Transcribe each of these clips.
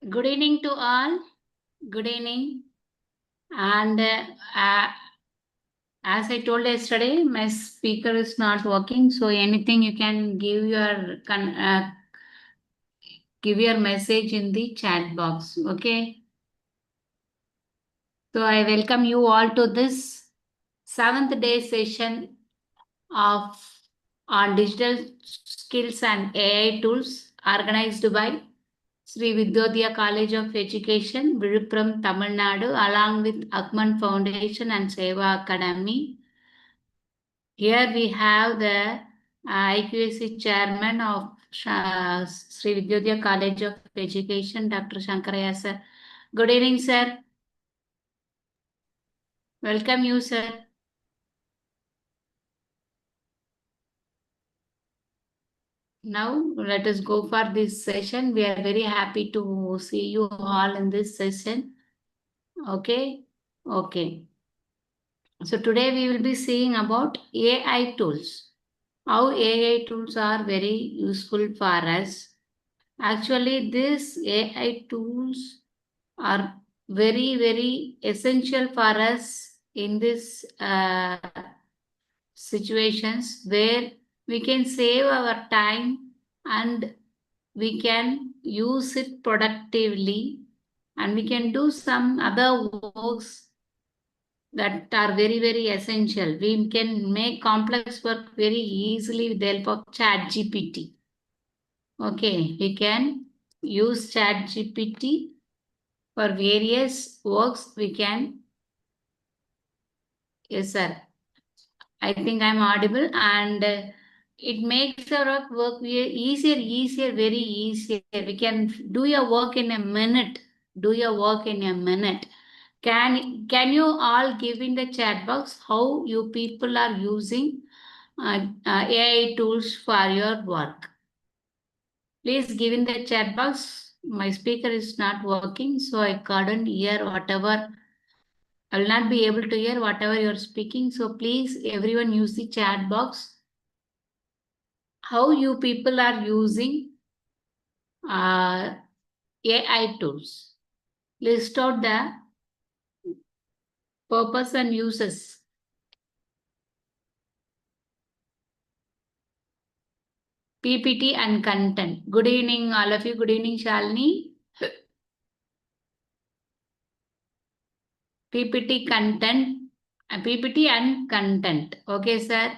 Good evening to all. Good evening. And as I told yesterday, my speaker is not working. So anything you can give your message in the chat box. Okay. So I welcome you all to this 7th day session of on digital skills and AI tools organized by Sri Vidyodhya College of Education, Viluppuram, Tamil Nadu, along with Akman Foundation and Seva Academy. Here we have the IQAC chairman of Sri Vidyodhya College of Education, Dr. Shankaraya sir. Good evening, sir. Welcome you, sir. Now let us go for this session. We are very happy to see you all in this session. Okay. Okay. So today we will be seeing about AI tools. How AI tools are very useful for us. Actually, these AI tools are very, very essential for us in this situations where we can save our time and we can use it productively and we can do some other works that are very, very essential. We can make complex work very easily with the help of ChatGPT. Okay, we can use ChatGPT for various works. We can, yes, sir. I think I'm audible, and it makes our work easier, very easier. We can do your work in a minute. Do your work in a minute. Can you all give in the chat box how you people are using AI tools for your work? Please give in the chat box. My speaker is not working, so I couldn't hear whatever. I will not be able to hear whatever you're speaking. So please, everyone use the chat box. How you people are using AI tools. List out the purpose and uses. PPT and content. Good evening, all of you. Good evening, Shalini. PPT content. PPT and content. Okay, sir.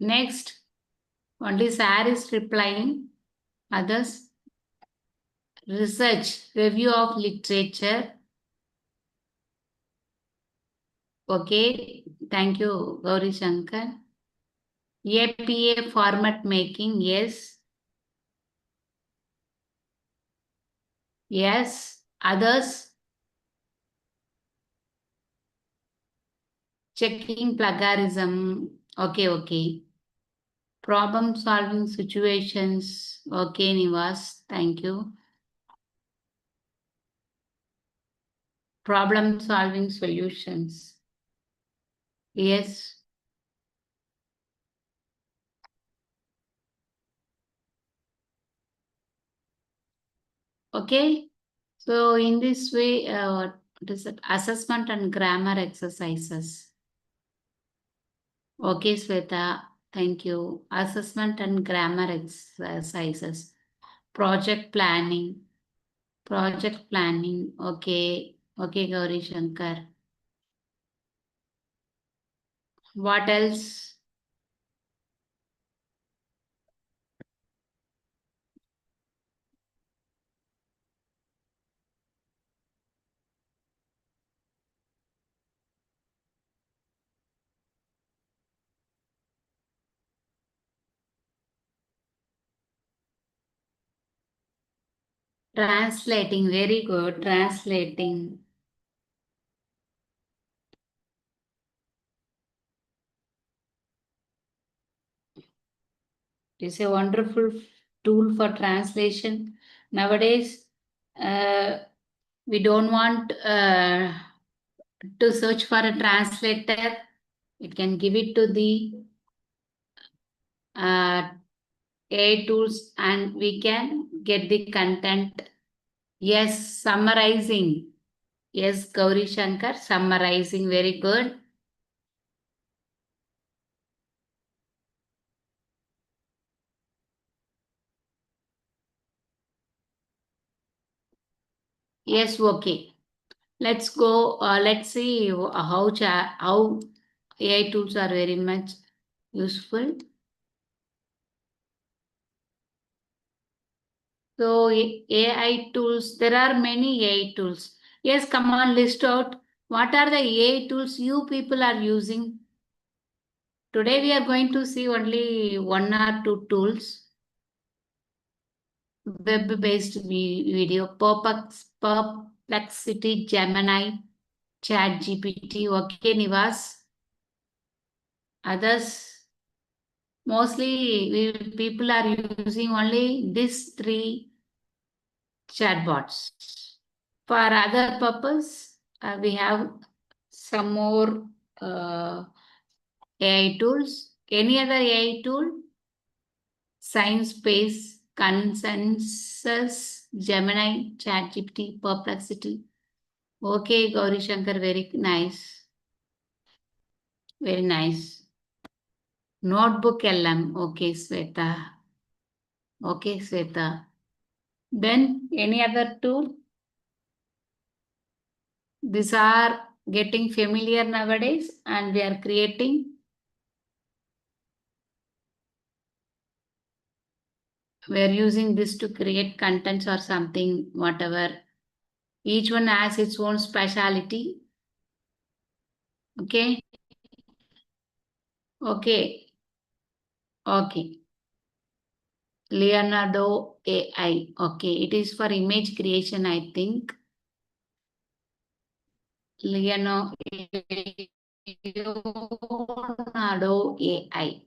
Next, only sir is replying. Others, research, review of literature. Okay, thank you, Gauri Shankar. APA format making, yes. Yes. Others, checking plagiarism. Okay, okay. Problem solving situations. Okay, Nivas, thank you. Problem solving solutions. Yes. Okay. So in this way, what is it? Assessment and grammar exercises. Okay, Sweta. Thank you. Assessment and grammar exercises. Project planning. Project planning. Okay. Okay, Gauri Shankar. What else? Translating. Very good. Translating. It's a wonderful tool for translation. Nowadays, we don't want to search for a translator. It can give it to the AI tools and we can get the content. Yes, summarizing. Yes, Gauri Shankar, summarizing, very good. Yes, okay. Let's go. Let's see how AI tools are very much useful. So AI tools, there are many AI tools. Yes, come on, list out. What are the AI tools you people are using? Today we are going to see only one or two tools. Web-based video, Perplexity, Gemini, ChatGPT. Okay, Nivas. Others, mostly people are using only these three chatbots. For other purpose, we have some more AI tools. Any other AI tool? Sciencebase, Consensus, Gemini, ChatGPT, Perplexity. Okay, Gauri Shankar, very nice. Very nice. Notebook LM. Okay, Sweta. Okay, Sweta. Then any other tool? These are getting familiar nowadays and we are creating. We are using this to create contents or something, whatever. Each one has its own speciality. Okay. Okay. Okay. Leonardo AI. Okay. It is for image creation, I think. Leonardo AI.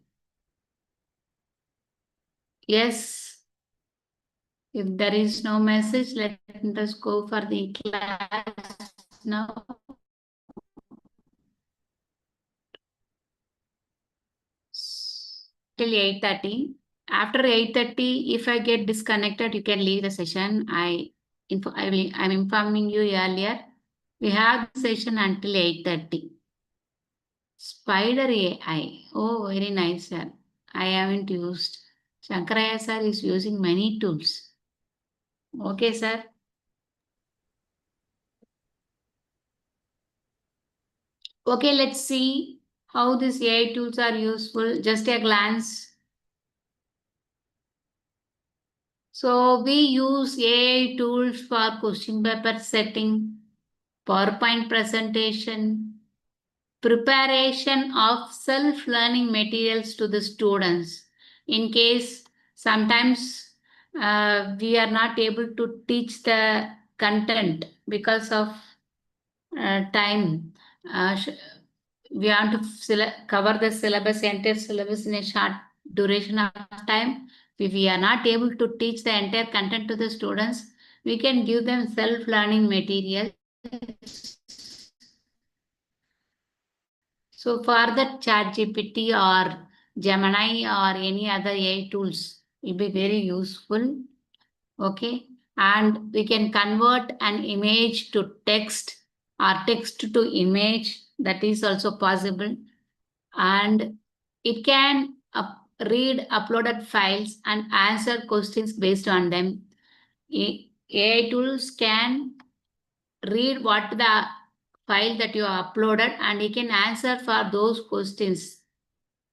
Yes. If there is no message, let us go for the class now. Till 8:30. After 8:30, if I get disconnected, you can leave the session. I'm informing you earlier. We have the session until 8:30. Spider AI. Oh, very nice, sir. I haven't used. Shankaraya sir is using many tools. Okay, sir. Okay, let's see how these AI tools are useful. Just a glance. So we use AI tools for question paper setting, PowerPoint presentation, preparation of self-learning materials to the students. In case sometimes we are not able to teach the content because of time. We want to cover the syllabus, entire syllabus in a short duration of time. If we are not able to teach the entire content to the students, we can give them self-learning material. So for that, ChatGPT or Gemini or any other AI tools will be very useful. Okay. And we can convert an image to text or text to image. That is also possible. And it can read uploaded files and answer questions based on them. AI tools can read what the file that you uploaded and it can answer for those questions.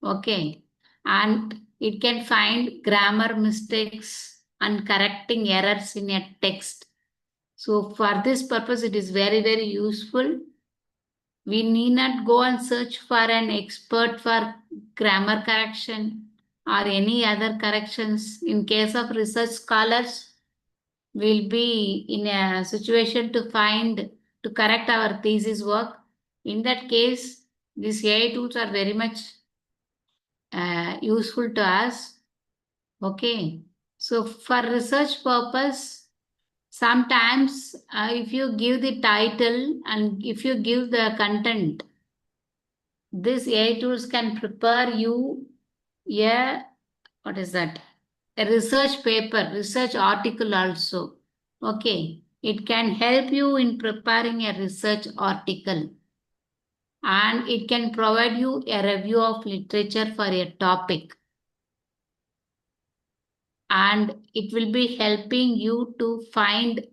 Okay. And it can find grammar mistakes and correcting errors in a text. So for this purpose, it is very, very useful. We need not go and search for an expert for grammar correction or any other corrections. In case of research scholars, we'll be in a situation to correct our thesis work. In that case, these AI tools are very much useful to us. Okay. So for research purpose, sometimes if you give the title and if you give the content, these AI tools can prepare you a what is that? A research paper, research article also. Okay. It can help you in preparing a research article, and it can provide you a review of literature for a topic, and it will be helping you to find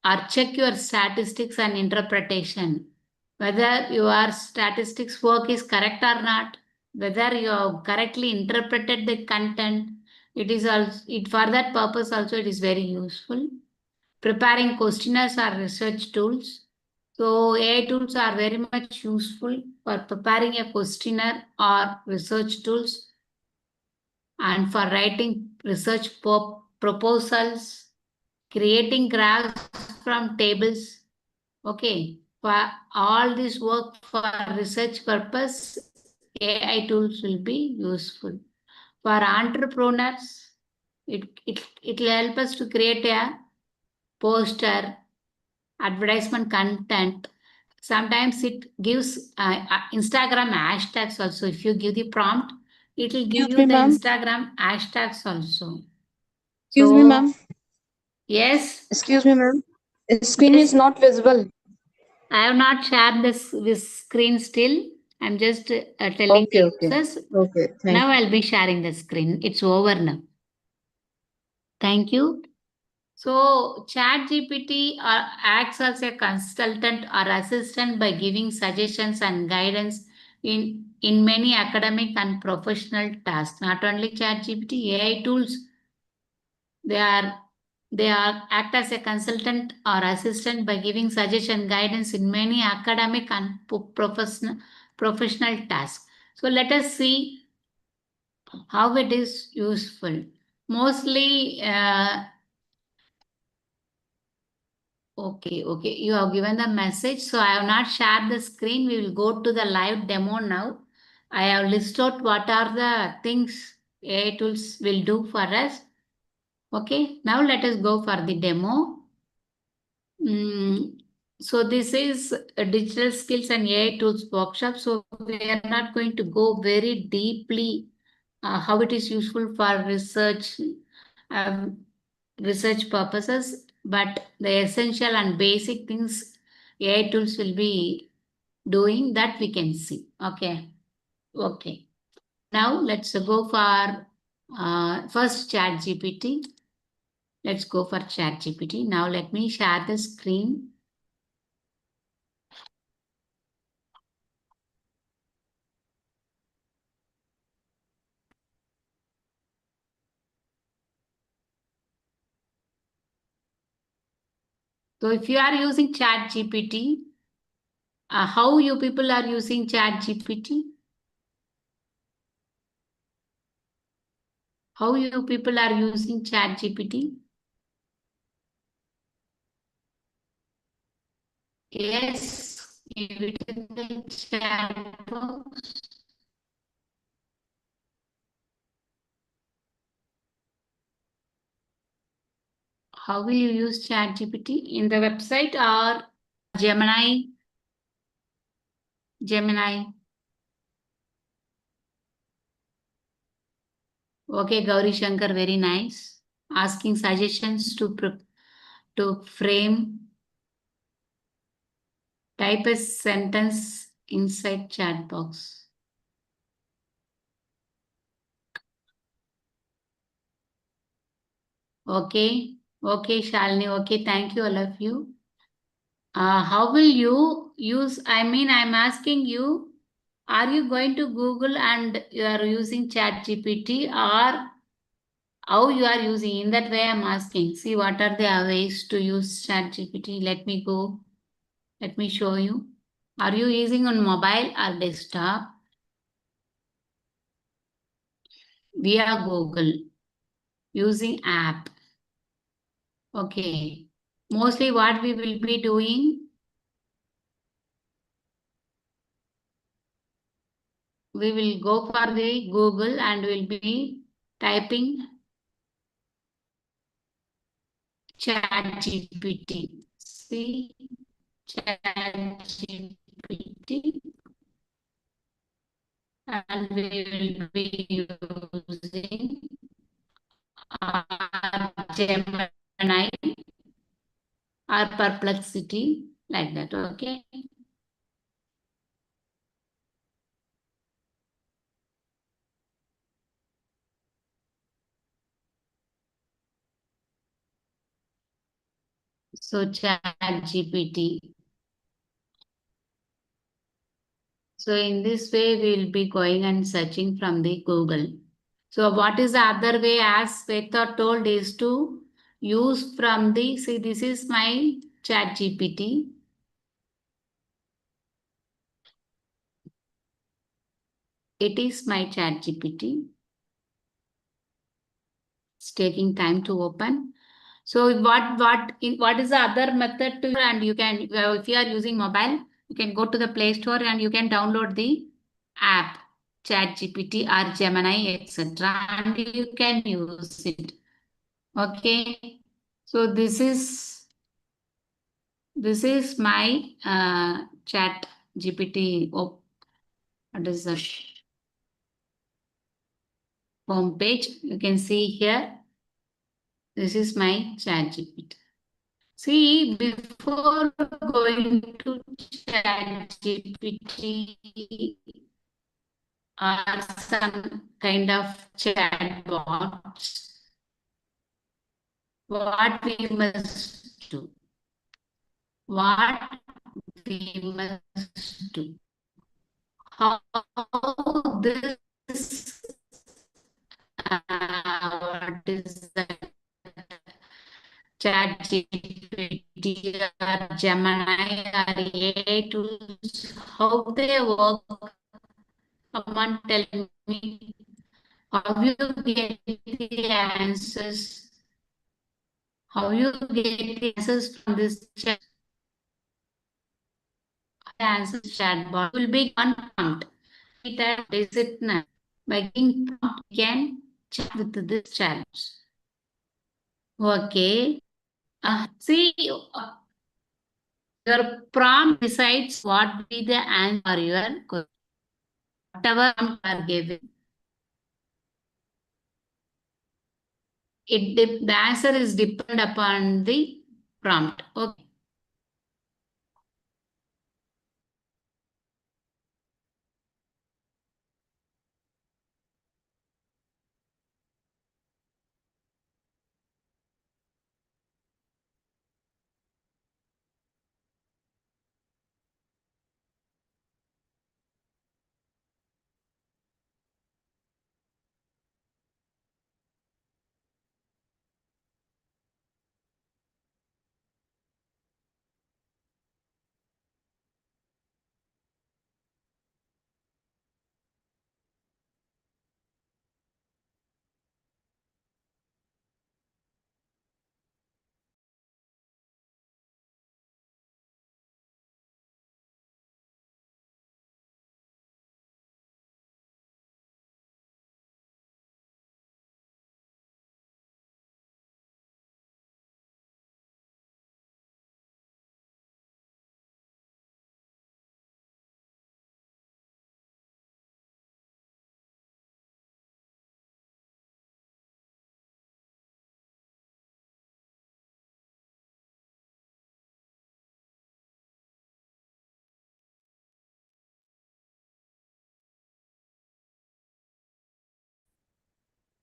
or check your statistics and interpretation, whether your statistics work is correct or not, whether you have correctly interpreted the content. It is also, it for that purpose also it is very useful. Preparing questionnaires or research tools. So AI tools are very much useful for preparing a questionnaire or research tools, and for writing research proposals, creating graphs from tables. Okay, for all this work for research purpose, AI tools will be useful. For entrepreneurs, it will help us to create a poster, advertisement content. Sometimes it gives Instagram hashtags also. If you give the prompt, it will give Excuse you me, the ma'am. Instagram hashtags also. Excuse me, So, ma'am. yes, Excuse me, ma'am. The screen is yes, not visible. I have not shared this screen still. I'm just telling Okay, the okay. users. Okay, thank Now you. I'll be sharing the screen. It's over now. Thank you. So ChatGPT acts as a consultant or assistant by giving suggestions and guidance in many academic and professional tasks. Not only ChatGPT, AI tools, they are they are act as a consultant or assistant by giving suggestion guidance in many academic and professional tasks. So let us see how it is useful. Mostly, okay. You have given the message. So I have not shared the screen. We will go to the live demo now. I have listed out what are the things AI tools will do for us. Okay, now let us go for the demo. So this is a digital skills and AI tools workshop. So we are not going to go very deeply how it is useful for um, research purposes, but the essential and basic things AI tools will be doing that we can see. Okay. Now let's go for first ChatGPT. Let's go for ChatGPT. Now let me share the screen. So if you are using ChatGPT, how you people are using ChatGPT? How you people are using ChatGPT? Yes, give it in the chat box. How will you use ChatGPT in the website or Gemini? Gemini. Okay, Gauri Shankar, very nice. Asking suggestions to frame, type a sentence inside chat box. Okay, Shalini. Okay, thank you, all of you. How will you use? I'm asking you, are you going to Google and you are using ChatGPT, or how you are using? In that way, I'm asking. See, what are the ways to use ChatGPT? Let me go. Let me show you. Are you using on mobile or desktop? Via Google, using app. Okay. Mostly what we will be doing, we will go for the Google and we'll be typing ChatGPT. See, ChatGPT, and we will be using Gemini or Perplexity, like that. Okay. So ChatGPT. So in this way, we will be going and searching from the Google. So what is the other way, as Sweta told, is to use from the, see, this is my ChatGPT. It is my ChatGPT. It's taking time to open. So what is the other method to, and you can, if you are using mobile, you can go to the Play Store and you can download the app ChatGPT or Gemini, etc. and you can use it. Okay. So this is my chat GPT. Oh, what is the home page? You can see here. This is my chat GPT. See, before going to chat GPT or some kind of chat bots, what we must do? What we must do? How this what is the chat GPT or Gemini or AI tools, how they work? Come on, tell me how you get the answers. How you get the answers from this chat? The answer chatbot will be one prompt. That is it now. By giving prompt, you can chat with this chat. Okay. See, your prompt decides what be the answer for your question. Whatever prompt you are giving, the answer is depend upon the prompt. Okay.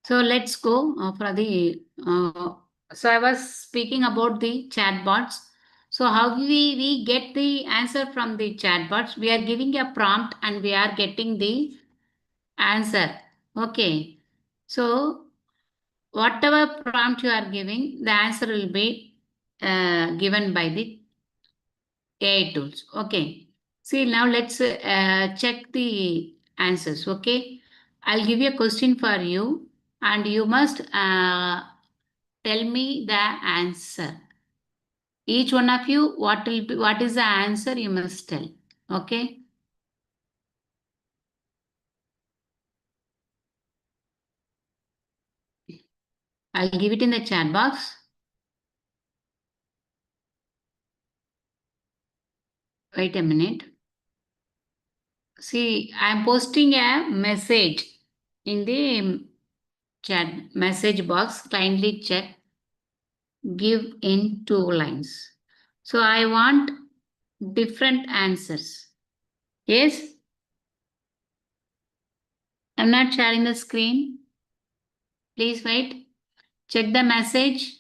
So let's go for the. So I was speaking about the chatbots. So how we get the answer from the chatbots? We are giving a prompt and we are getting the answer. Okay. So whatever prompt you are giving, the answer will be given by the AI tools. Okay. See, now let's check the answers. Okay. I'll give you a question for you and you must tell me the answer. Each one of you, what is the answer you must tell. Okay. I'll give it in the chat box. Wait a minute. See, I'm posting a message in the chat message box. Kindly check. give in 2 lines. So I want different answers. Yes? I'm not sharing the screen. Please wait. Check the message.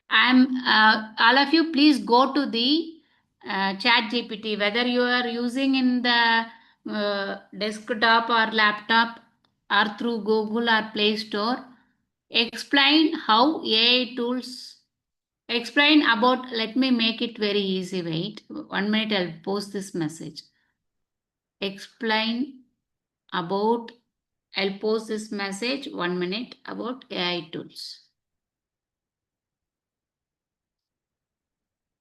All of you, please go to the chat GPT, whether you are using in the desktop or laptop or through Google or Play Store. Explain how AI tools, explain about, let me make it very easy. Wait, 1 minute, I'll post this message. Explain about, I'll post this message 1 minute about AI tools.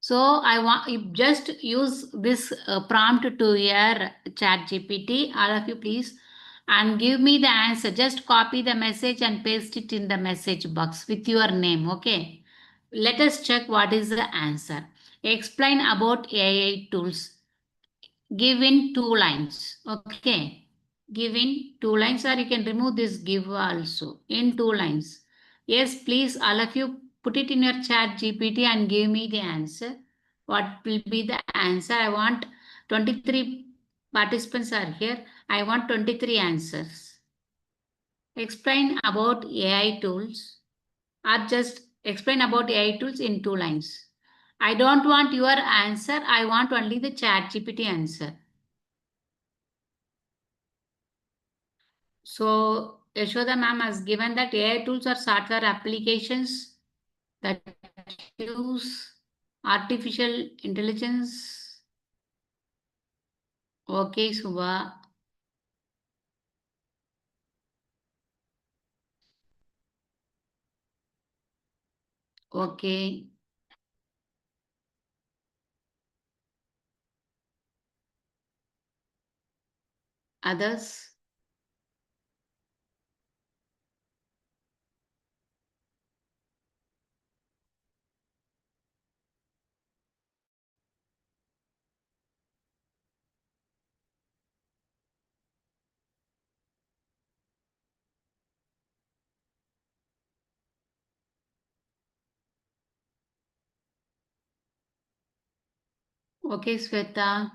So I want you just use this prompt to your chat GPT. All of you please, and give me the answer. Just copy the message and paste it in the message box with your name. Okay. Let us check what is the answer. Explain about AI tools. Give in 2 lines. Okay. Give in 2 lines, or you can remove this give also in 2 lines. Yes, please, all of you put it in your chat GPT and give me the answer. What will be the answer? I want 23 participants are here. I want 23 answers. Explain about AI tools, or just explain about AI tools in 2 lines. I don't want your answer. I want only the chat GPT answer. So Yashoda ma'am has given that AI tools are software applications that use artificial intelligence. Okay, Subha. Okay. Others? Okay, Sweta.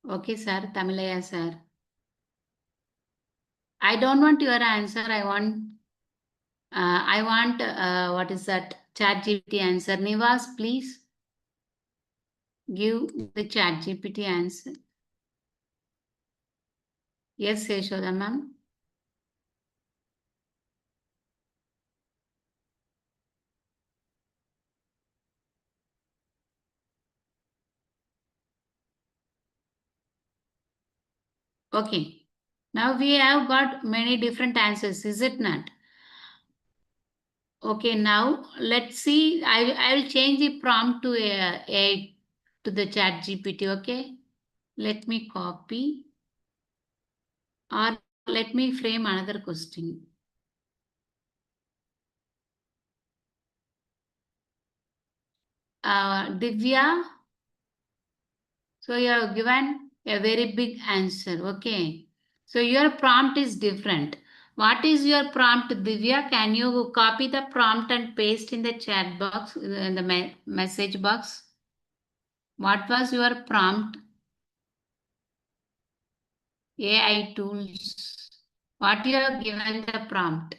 Okay, sir. Tamilaya, sir. I don't want your answer. I want, what is that? Chat GPT answer. Nivas, please give the chat GPT answer. Yes, Yashoda ma'am. Okay. Now we have got many different answers, is it not? Okay, now let's see. I will change the prompt to to the chat GPT. Okay. Let me copy, or let me frame another question. Divya, so you have given a very big answer. Okay. So your prompt is different. What is your prompt, Divya? Can you copy the prompt and paste in the chat box, in the message box? What was your prompt? AI tools. What you have given the prompt?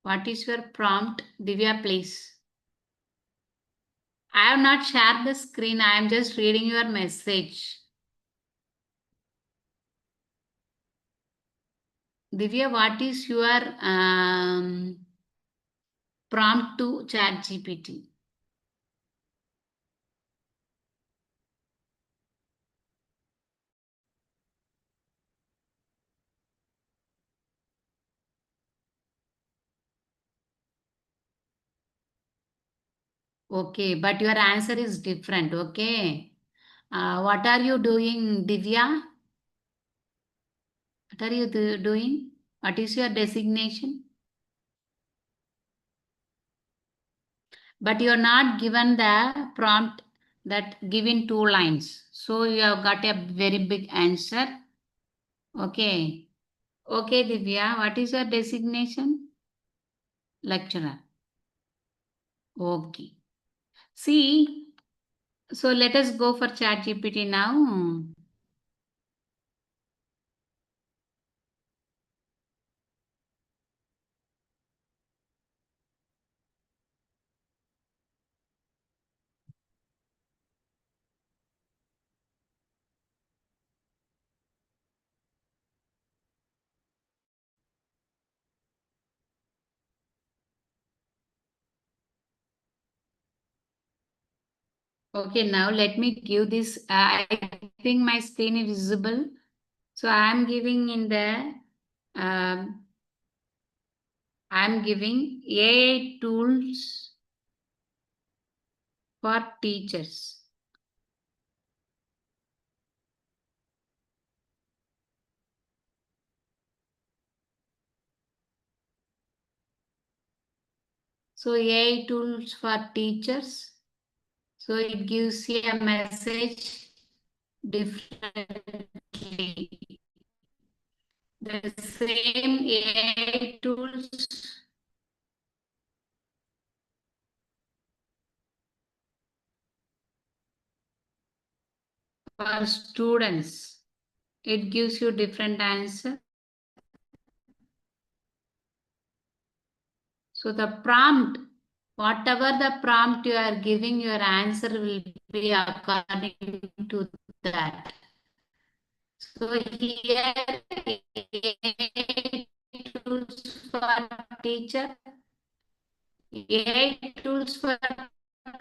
What is your prompt, Divya, please? I have not shared the screen. I am just reading your message. Divya, what is your prompt to ChatGPT? Okay, but your answer is different. Okay. What are you doing, Divya? What are you doing? What is your designation? But you're not given the prompt that given 2 lines. So you have got a very big answer. Okay. Okay, Divya, what is your designation? Lecturer. Okay. See, so let us go for ChatGPT now. Okay, now let me give this. I think my screen is visible. So I'm giving in the, I'm giving AI tools for teachers. So AI tools for teachers. So it gives you a message differently. The same AI tools for students. It gives you different answer. So the prompt, whatever the prompt you are giving, your answer will be according to that. So here AI tools for teacher. AI tools for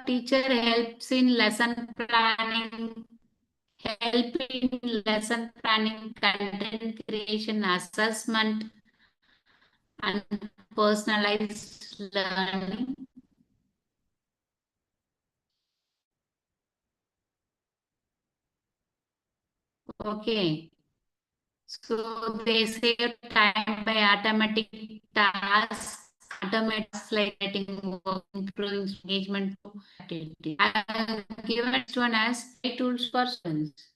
teacher helps in lesson planning, content creation, assessment, and personalized learning. Okay. So they save time by automatic tasks, automate like writing, work, improving engagement activity. I have given this one as tools for students.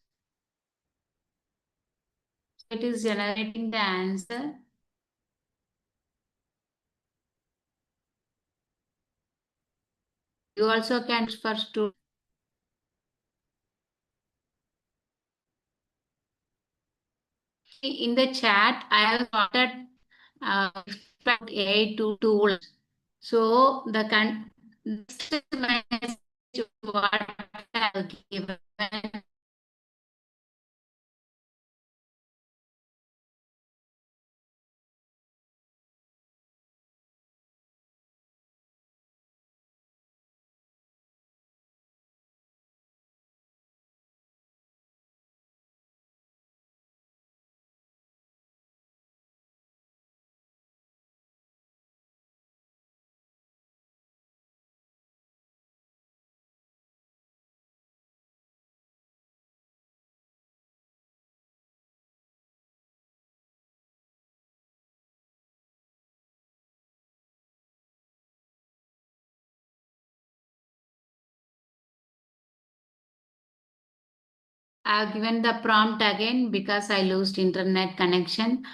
It is generating the answer. You also can for students. In the chat, I have started expect AI tools. So the message what I have given. I have given the prompt again because I lost internet connection.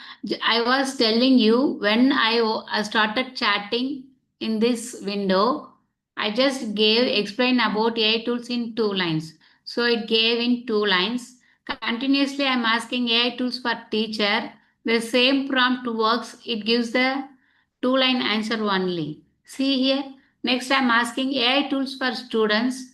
I was telling you when I started chatting in this window, I just explain about AI tools in 2 lines. So it gave in 2 lines. Continuously, I'm asking AI tools for teacher. The same prompt works. It gives the 2-line answer only. See here. Next, I'm asking AI tools for students.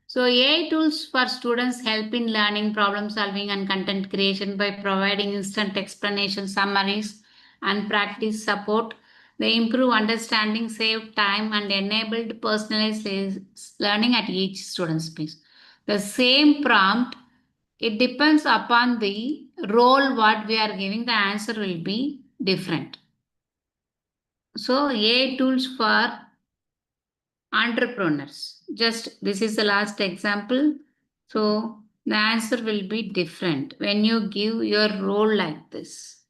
So AI tools for students help in learning, problem solving, and content creation by providing instant explanation summaries and practice support. They improve understanding, save time, and enabled personalized learning at each student's pace. The same prompt, it depends upon the role what we are giving, the answer will be different. So AI tools for entrepreneurs. Just this is the last example. So the answer will be different when you give your role like this.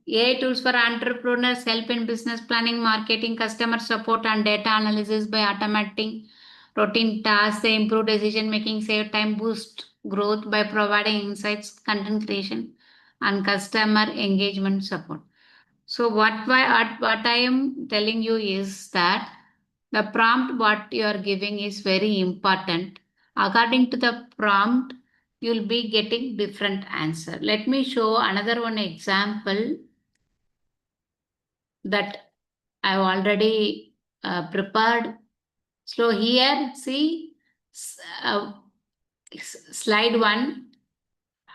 AI tools for entrepreneurs help in business planning, marketing, customer support, and data analysis by automating routine tasks, they improve decision making, save time, boost growth by providing insights, content creation, and customer engagement support. So what I am telling you is that the prompt what you are giving is very important. According to the prompt, you'll be getting different answer. Let me show another one example that I've already prepared. So here, see slide 1.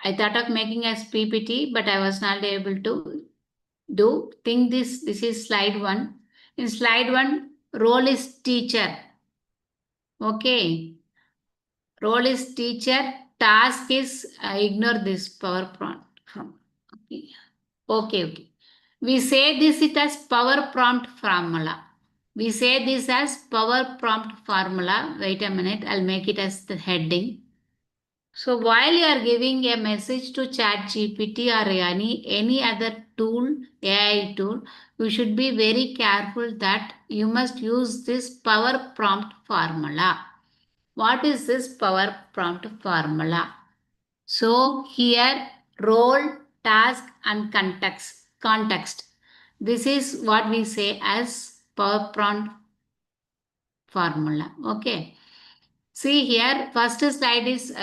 I thought of making as PPT, but I was not able to do. Think this is slide 1. In slide 1, role is teacher. Okay. Role is teacher. Task is ignore this power prompt. Okay. Okay. We say this it as power prompt formula. We say this as power prompt formula. Wait a minute. I'll make it as the heading. So while you are giving a message to ChatGPT or any other tool, AI tool, you should be very careful that you must use this power prompt formula. What is this power prompt formula? So here role, task and context. This is what we say as power prompt formula. Okay. See here, first slide is,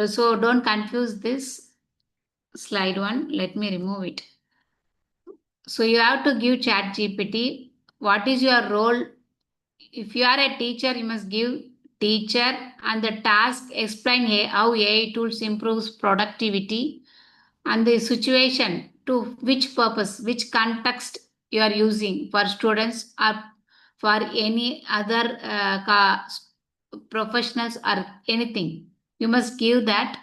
so don't confuse this slide 1. Let me remove it. So you have to give ChatGPT what is your role. If you are a teacher, you must give teacher and the task explain how AI tools improves productivity and the situation to which purpose, which context you are using for students or for any other professionals or anything. You must give that.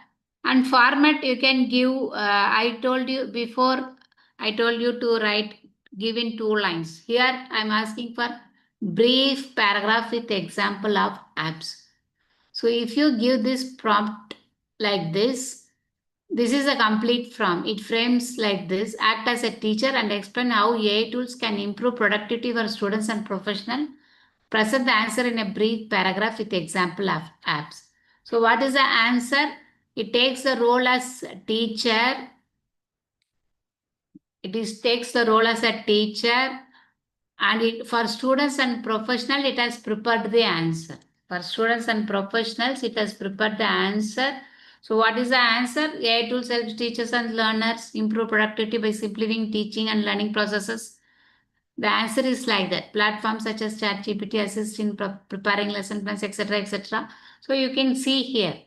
And format you can give, I told you before, I told you to write, give in 2 lines. Here I'm asking for brief paragraph with example of apps. So if you give this prompt like this is a complete prompt. It frames like this: act as a teacher and explain how AI tools can improve productivity for students and professionals. Present the answer in a brief paragraph with example of apps. So what is the answer? It takes the role as teacher. Takes the role as a teacher, and for students and professional, it has prepared the answer. For students and professionals, it has prepared the answer. So what is the answer? AI tools help teachers and learners improve productivity by simplifying teaching and learning processes. The answer is like that. Platforms such as ChatGPT assist in preparing lesson plans, etc., etc. So you can see here.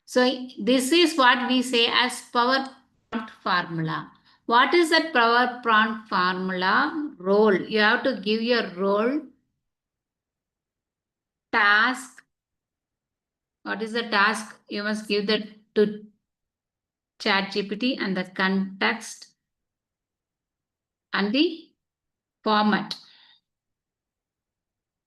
So this is what we say as power prompt formula. What is that power prompt formula? Role. You have to give your role, task. What is the task? You must give that to ChatGPT and the context and the format.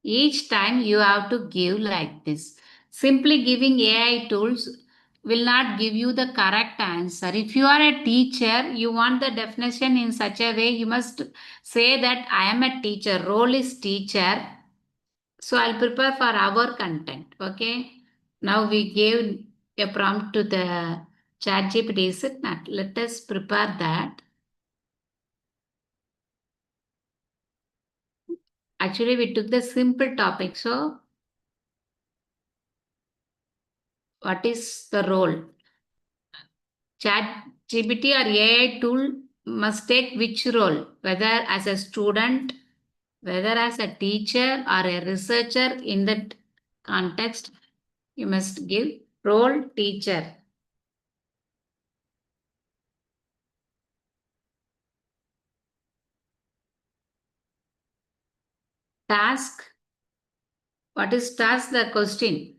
Each time you have to give like this. Simply giving AI tools will not give you the correct answer. If you are a teacher, you want the definition in such a way, you must say that I am a teacher. Role is teacher. So I'll prepare for our content. Okay. Now we gave a prompt to the ChatGPT, is it not? Let us prepare that. Actually, we took the simple topic. So what is the role? ChatGPT or AI tool must take which role, whether as a student, whether as a teacher or a researcher. In that context, you must give role teacher. Task. What is task? The question.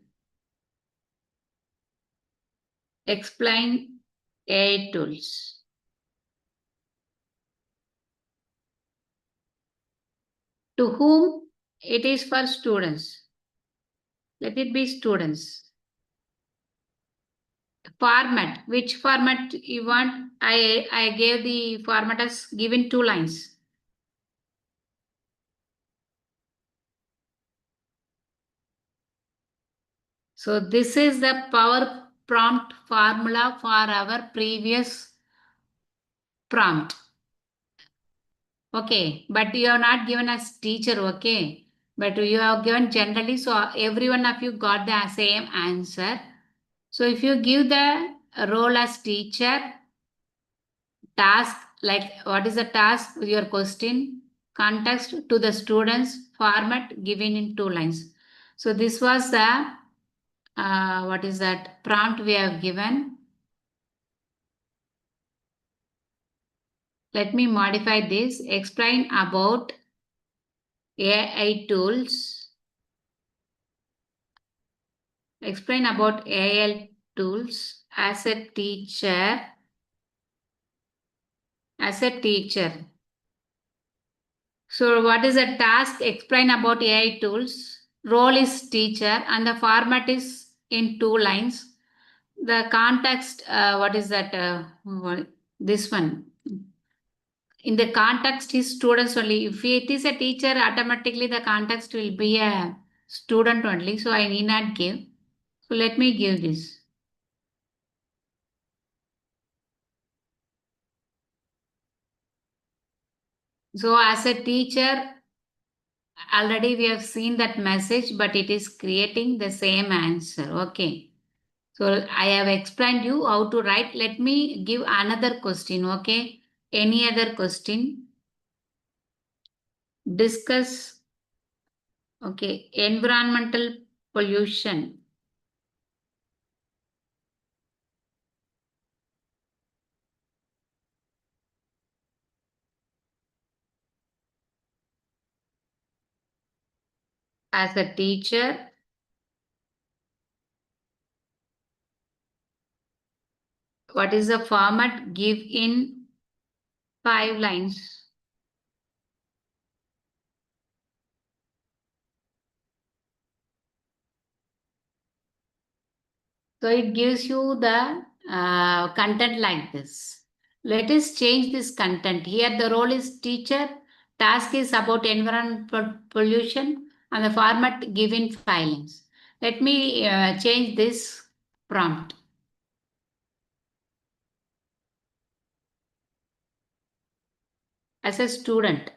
Explain AI tools. To whom? It is for students. Let it be students. Format. Which format you want? I gave the format as given 2 lines. So this is the power prompt formula for our previous prompt. Okay, but you are not given as teacher, okay? But you have given generally, so every one of you got the same answer. So if you give the role as teacher, task, like what is the task, your question, context to the students, format given in 2 lines. So this was the, what is that prompt we have given. Let me modify this. Explain about AI tools. Explain about AI tools as a teacher. As a teacher. So what is the task? Explain about AI tools. Role is teacher and the format is in 2 lines. The context, what is that? This one. In the context is students only. If it is a teacher, automatically the context will be a student only. So I need not give. So let me give this. So as a teacher, already we have seen that message, but it is creating the same answer. Okay. So I have explained you how to write. Let me give another question. Okay. Any other question? Discuss. Okay. Environmental pollution. As a teacher, what is the format? Give in 5 lines. So it gives you the content like this. Let us change this content. Here the role is teacher, task is about environmental pollution, and the format given 5 lines. Let me change this prompt. As a student.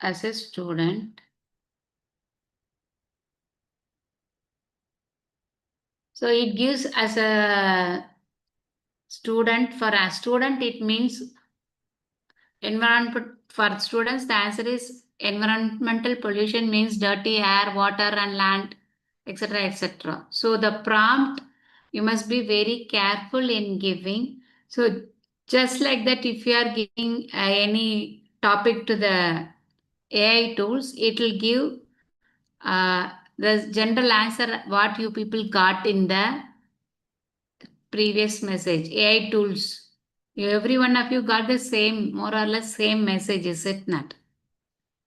As a student. So it gives as a student. For a student, it means environment. For students, the answer is environmental pollution means dirty air, water, and land, etc. etc. So the prompt, you must be very careful in giving. So just like that, if you are giving any topic to the AI tools, it will give the general answer what you people got in the previous message. AI tools. Every one of you got the same, more or less same message, is it not?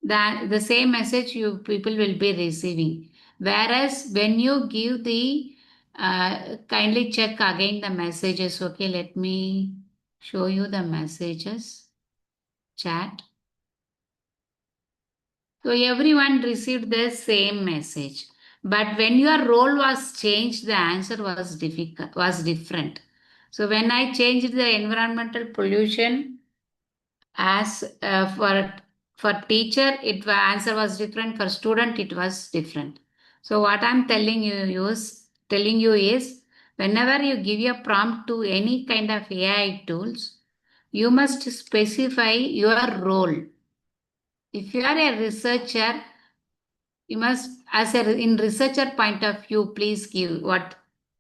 The same message you people will be receiving. Whereas when you give the, kindly check again the messages. Okay, let me show you the messages. Chat. So everyone received the same message. But when your role was changed, the answer was different. So when I changed the environmental pollution as for teacher, answer was different. For student, it was different. So what I'm telling you is whenever you give a prompt to any kind of AI tools, you must specify your role. If you are a researcher, you must, as a in researcher point of view, please give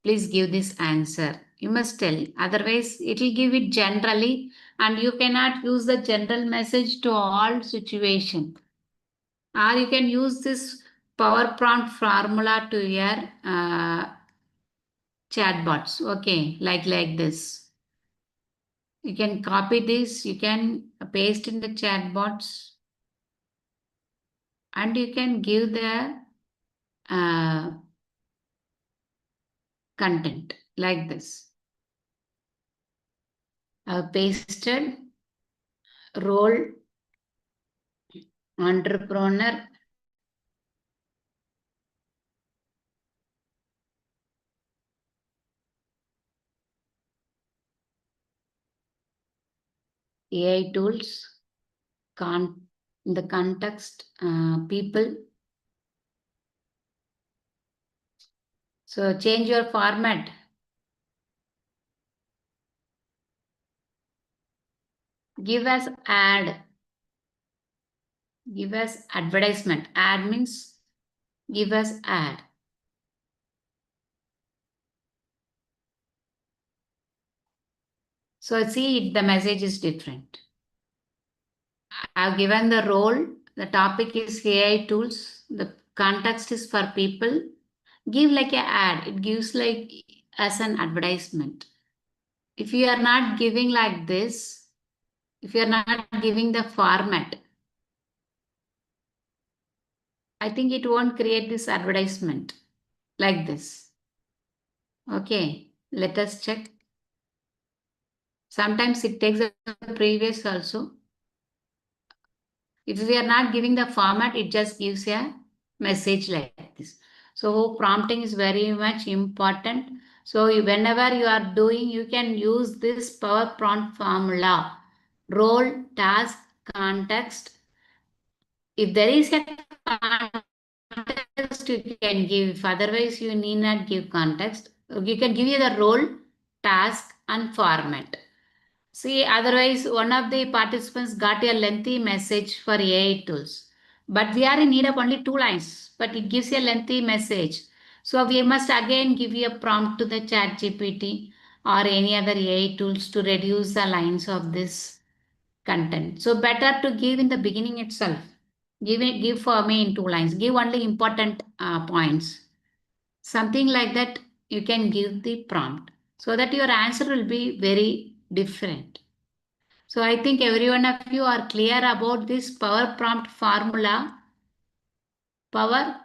this answer. You must tell. Otherwise, it will give it generally, and you cannot use the general message to all situation. Or you can use this power prompt formula to your chatbots. Okay, like this. You can copy this. You can paste in the chatbots, and you can give the content like this. Pasted role entrepreneur AI tools, the context, people. So change your format. Give us ad. Give us advertisement. Ad means give us ad. So see, the message is different. I've given the role. The topic is AI tools. The context is for people. Give like an ad. It gives like as an advertisement. If you are not giving like this, if you are not giving the format, I think it won't create this advertisement like this. Okay, let us check. Sometimes it takes the previous also. If we are not giving the format, it just gives a message like this. So prompting is very much important. So whenever you are doing, you can use this power prompt formula. Role, task, context. If there is a context, you can give. If otherwise, you need not give context. You can give you the role, task, and format. See, otherwise, one of the participants got a lengthy message for AI tools. But we are in need of only 2 lines, but it gives a lengthy message. So we must again give you a prompt to the ChatGPT or any other AI tools to reduce the lines of this content. So better to give in the beginning itself. Give for me in 2 lines. Give only important points. Something like that you can give the prompt so that your answer will be very different. So I think every one of you are clear about this power prompt formula. Power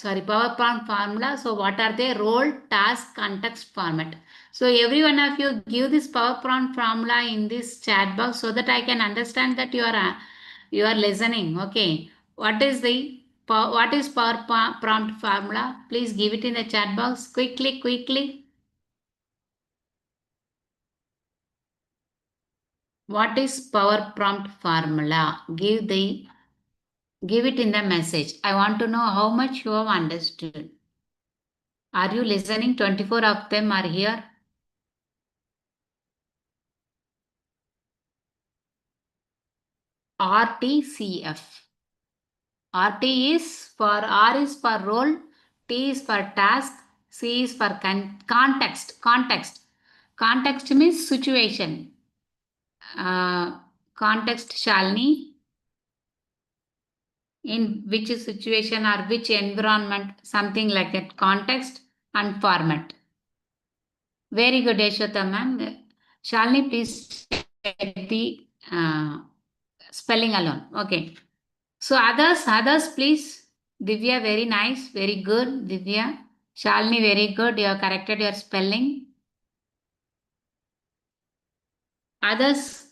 prompt formula. So what are they? Role, task, context, format. So every one of you give this power prompt formula in this chat box so that I can understand that you are listening. Okay. What is power prompt formula? Please give it in the chat box quickly. What is power prompt formula? Give it in the message. I want to know how much you have understood. Are you listening? 24 of them are here. RTCF. RT is for R is for role, T is for task, C is for context. Context means situation. Context Shalini. In which situation or which environment, something like that. Context and format. Very good, Yashota ma'am. Shalini, please check the spelling alone. Okay. So others, please. Divya, very nice, very good. Divya. Shalini, very good. You have corrected your spelling. Others.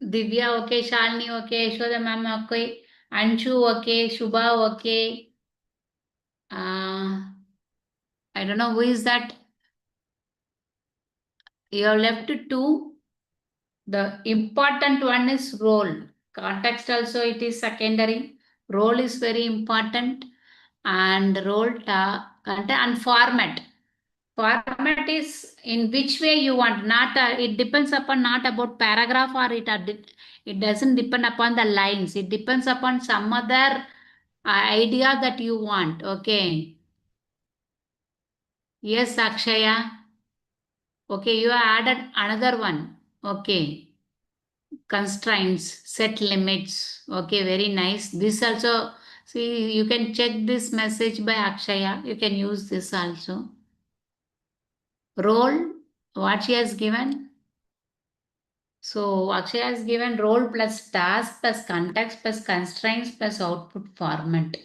Divya, okay. Shalini, okay. Yashoda ma'am, okay. Anshu, okay. Shubha, okay. I don't know who is that. You have left 2. The important one is role. Context also it is secondary. Role is very important. And role content and format. Format is in which way you want. Not it depends upon not about paragraph or it doesn't depend upon the lines. It depends upon some other idea that you want. Okay. Yes, Akshaya. Okay, you added another one. Okay. Constraints, set limits. Okay, very nice. This also, see, you can check this message by Akshaya. You can use this also. Role, what she has given. So Akshaya has given role plus task plus context plus constraints plus output format.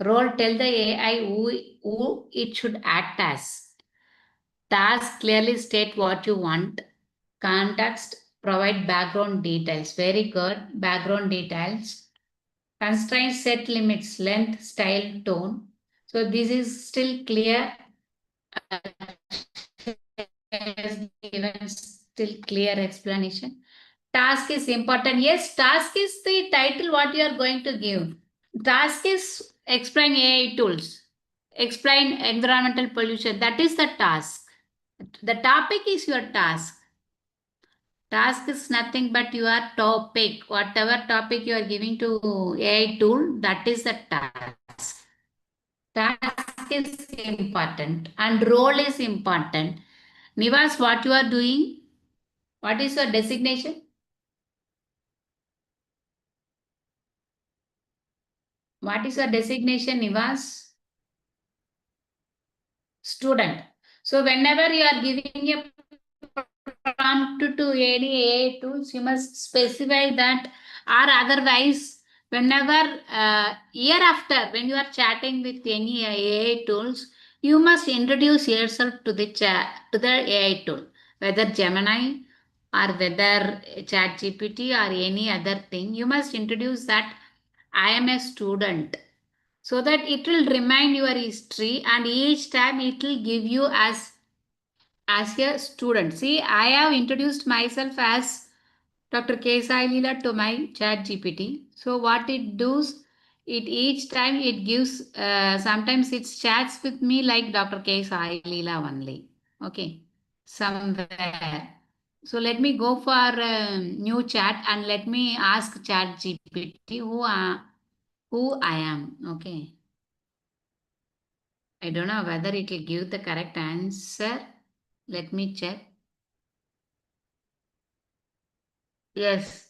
Role, tell the AI who it should act as. Task, clearly state what you want. Context, provide background details. Very good. Background details. Constraints, set limits, length, style, tone. So this is still clear. Given still clear explanation. Task is important. Yes, task is the title what you are going to give. Task is explain AI tools, explain environmental pollution. That is the task. The topic is your task. Task is nothing but your topic. Whatever topic you are giving to AI tool, that is the task. Task is important and role is important. Nivas, what you are doing? What is your designation? What is your designation, Nivas? Student. So whenever you are giving a prompt to any AI tools, you must specify that, or otherwise, whenever year after, when you are chatting with any AI tools, you must introduce yourself to the AI tool, whether Gemini or whether ChatGPT or any other thing. You must introduce that I am a student, so that it will remind your history, and each time it will give you as a student. See, I have introduced myself as Dr. K. Sai Leela to my chat GPT. So what it does, it each time it gives, sometimes it chats with me like Dr. K. Sai Leela only. Okay, somewhere. So let me go for a new chat and let me ask chat GPT who I am. Okay. I don't know whether it will give the correct answer. Let me check. Yes.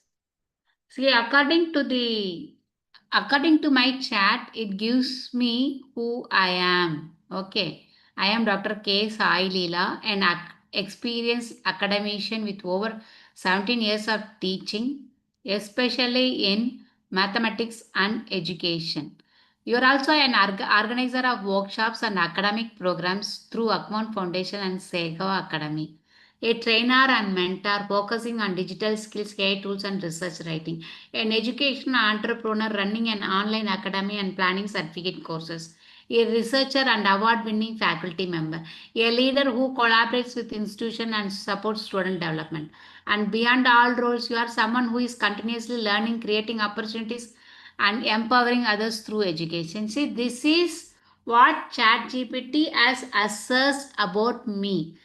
See, according to my chat, it gives me who I am. Okay. I am Dr. K. Sai Leela, an experienced academician with over 17 years of teaching, especially in mathematics and education. You are also an organizer of workshops and academic programs through Akmon Foundation and Sego Academy, a trainer and mentor focusing on digital skills, AI tools, and research writing, an educational entrepreneur running an online academy and planning certificate courses, a researcher and award-winning faculty member, a leader who collaborates with institutions and supports student development. And beyond all roles, you are someone who is continuously learning, creating opportunities, and empowering others through education. See, this is what ChatGPT has assessed about me.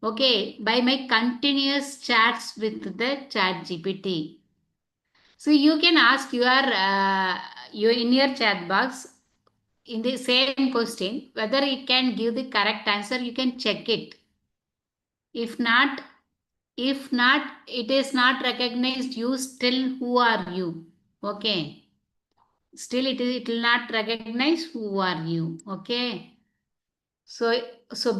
Okay, by my continuous chats with the ChatGPT. So you can ask your in your chat box in the same question whether it can give the correct answer. You can check it. If not, it is not recognized. You still who are you? Okay. Still it will not recognize who are you. Okay. So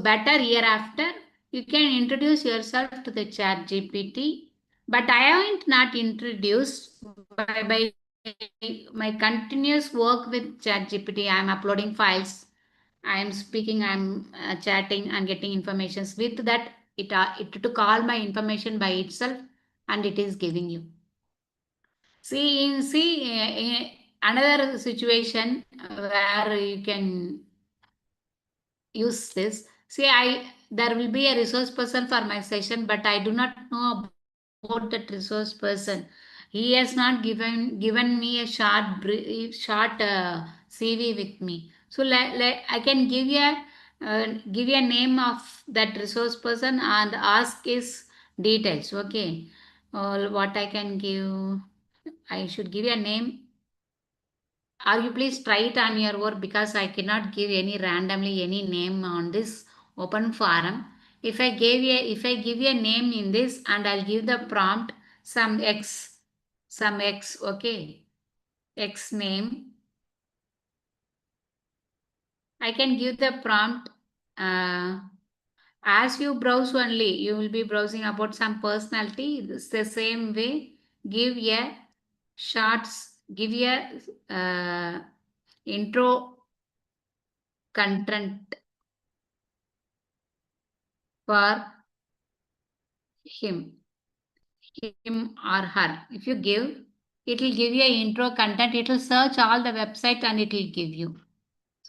better year after you can introduce yourself to the chat GPT. But I haven't not introduced by my continuous work with chat GPT. I'm uploading files. I'm speaking, I'm chatting and getting informations with that. It took all my information by itself and it is giving you. See, another situation where you can use this. See, there will be a resource person for my session, but I do not know about that resource person. He has not given me a short CV with me. So I can give you a name of that resource person and ask his details. Okay. What I can give, I should give you a name. Or you please try it on your work, because I cannot give any randomly any name on this open forum. If I give you a name in this and I'll give the prompt some X, okay, X name. I can give the prompt. As you browse only, you will be browsing about some personality. It's the same way. Give a give a intro content for him or her. If you give, it will give you an intro content. It will search all the website and it will give you.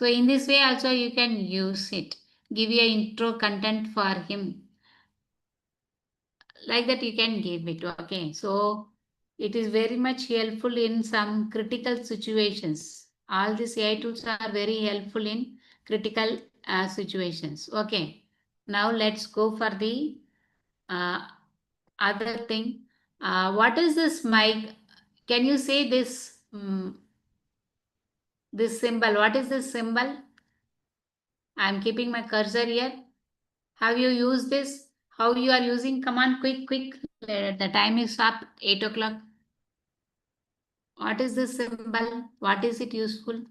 So in this way also you can use it. Give a intro content for him. Like that you can give it. Okay. So it is very much helpful in some critical situations. All these AI tools are very helpful in critical situations. Okay. Now let's go for the other thing. What is this mic? Can you say this this symbol? What is this symbol? I am keeping my cursor here. Have you used this? How you are using? Come on, quick, quick. The time is up, 8 o'clock. What is this symbol? What is it useful?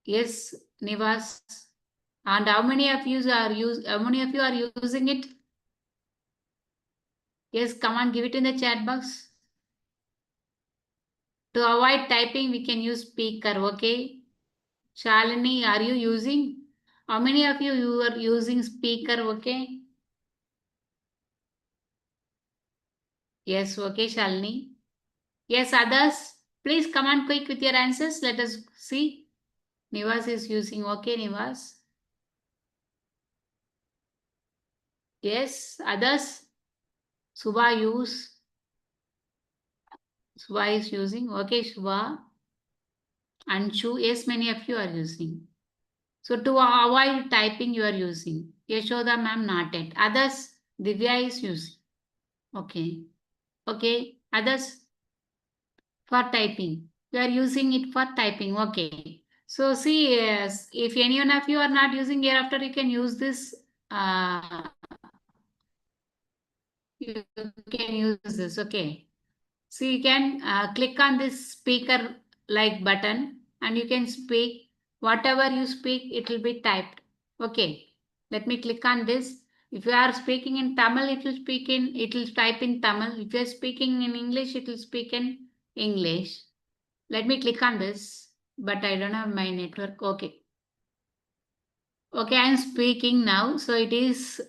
Yes, Nivas. And how many of you are using it? Yes, come on, give it in the chat box. To avoid typing, we can use speaker, okay? Shalini, are you using? How many of you are using speaker, okay? Yes, okay, Shalini. Yes, others, please come on quick with your answers. Let us see. Nivas is using, okay, Nivas. Yes, others. Subha use. Subha is using, okay, Subha. Anshu, yes, many of you are using. So to avoid typing, you are using. Yashoda ma'am, not it. Others, Divya is using. Okay. Okay. Others for typing. You are using it for typing. Okay. So see, yes, if any one of you are not using hereafter, you can use this. You can use this. Okay. So you can click on this speaker like button and you can speak. Whatever you speak, it will be typed. Okay. Let me click on this. If you are speaking in Tamil, it will type in Tamil. If you are speaking in English, it will speak in English. Let me click on this, but I don't have my network. Okay. Okay, I am speaking now. So it is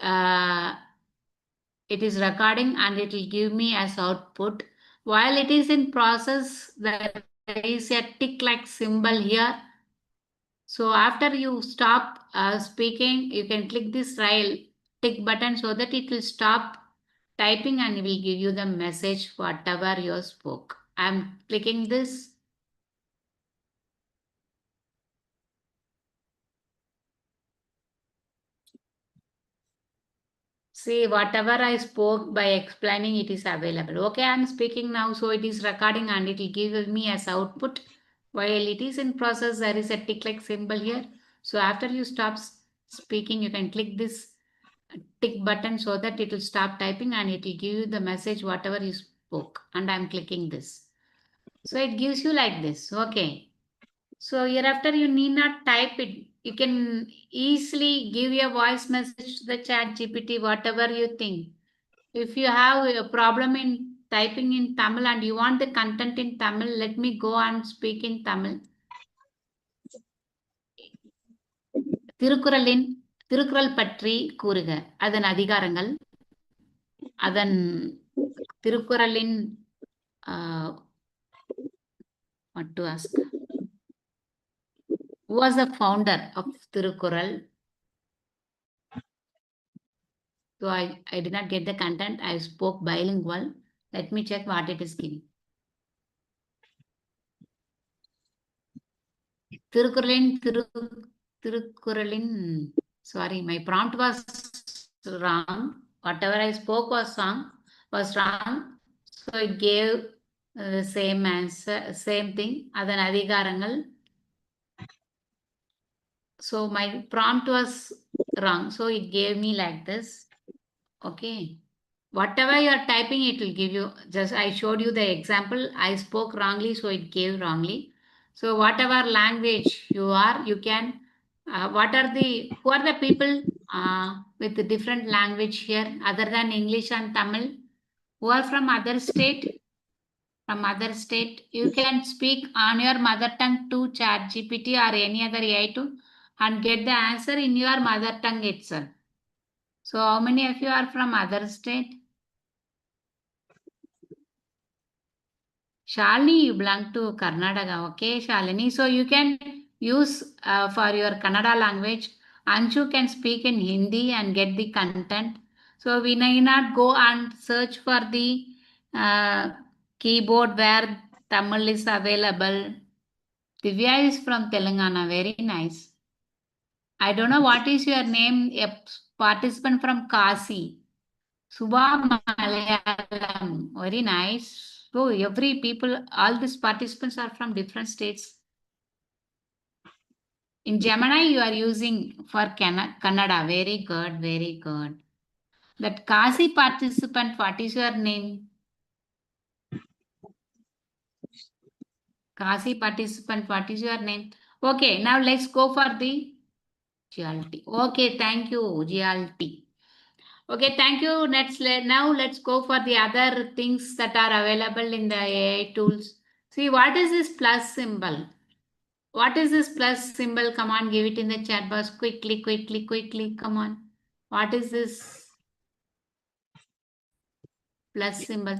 recording and it will give me as output. While it is in process, there is a tick like symbol here. So after you stop speaking, you can click this rail tick button so that it will stop typing and it will give you the message whatever you spoke. I'm clicking this. See, whatever I spoke by explaining, it is available. Okay, I'm speaking now, so it is recording and it will give me as output. While it is in process, there is a tick like symbol here. So after you stop speaking, you can click this tick button so that it will stop typing and it will give you the message whatever you spoke. And I'm clicking this. So it gives you like this. Okay. So hereafter you need not type it. You can easily give a voice message to the chat GPT, whatever you think. If you have a problem in typing in Tamil and you want the content in Tamil, let me go and speak in Tamil. Thirukkural பற்றி கூறுக. அதன் அதிகாரங்கள், அதன் திருக்குறளின் what to ask? Who was the founder of Tirukkural? So I did not get the content. I spoke bilingual. Let me check what it is giving. Tirukkuralin, sorry, my prompt was wrong. Whatever I spoke was wrong. So it gave the same answer, same thing. Adan adhikarangal. So my prompt was wrong. So it gave me like this. Okay. Whatever you are typing, it will give you. Just I showed you the example. I spoke wrongly, so it gave wrongly. So whatever language you are, you can. Who are the people with the different language here other than English and Tamil? Who are from other state? From other state, you can speak on your mother tongue to ChatGPT or any other AI tool and get the answer in your mother tongue itself. So how many of you are from other state? Shalini, you belong to Karnataka, okay, Shalini? So you can use for your Kannada language. Anshu can speak in Hindi and get the content. So we need not go and search for the keyboard where Tamil is available. Divya is from Telangana. Very nice. I don't know what is your name. A participant from Kasi. Subha Malayalam. Very nice. So every people, all these participants are from different states. In Gemini, you are using for Kannada. Very good, very good. That Kasi participant, what is your name? Kasi participant, what is your name? Okay, now let's go for the GLT. Okay, thank you, GLT. Okay, thank you. Now let's go for the other things that are available in the AI tools. See, what is this plus symbol? What is this plus symbol? Come on, give it in the chat box quickly, quickly, quickly. Come on. What is this plus symbol?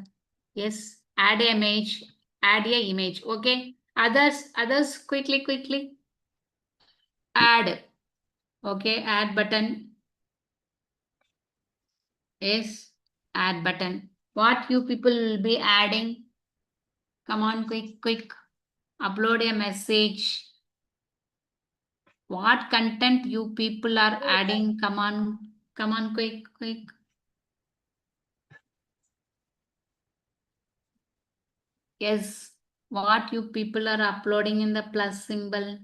Yes, add a image. Add a image. Okay. Others, quickly, quickly. Add. Okay, add button. Yes, add button. What you people will be adding? Come on, quick, quick. Upload a message. What content you people are adding? Come on, quick, quick. Yes, what you people are uploading in the plus symbol.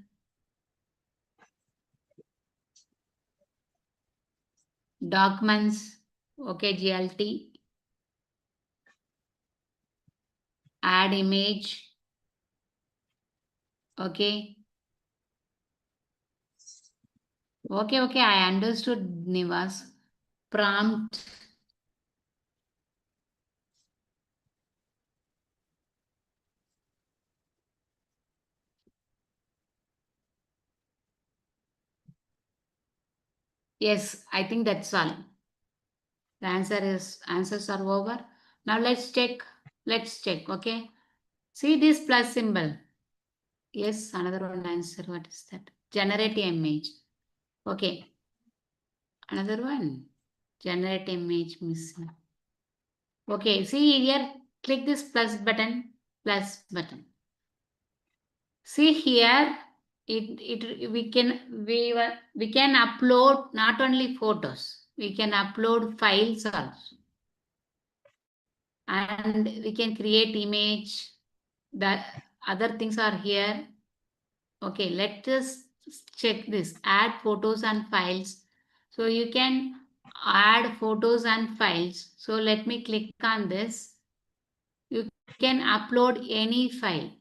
Documents. Okay, GLT. Add image. Okay. Okay, I understood, Nivas. Prompt. Yes, I think that's all. The answers are over. Now let's check. Okay. See this plus symbol. Yes, another one answer. What is that? Generate image. Okay. Another one. Generate image missing. Okay, see here, click this plus button. See here, we can upload not only photos, we can upload files also. And we can create image. The other things are here. Okay, let us check this. Add photos and files. So you can add photos and files. So let me click on this. You can upload any file.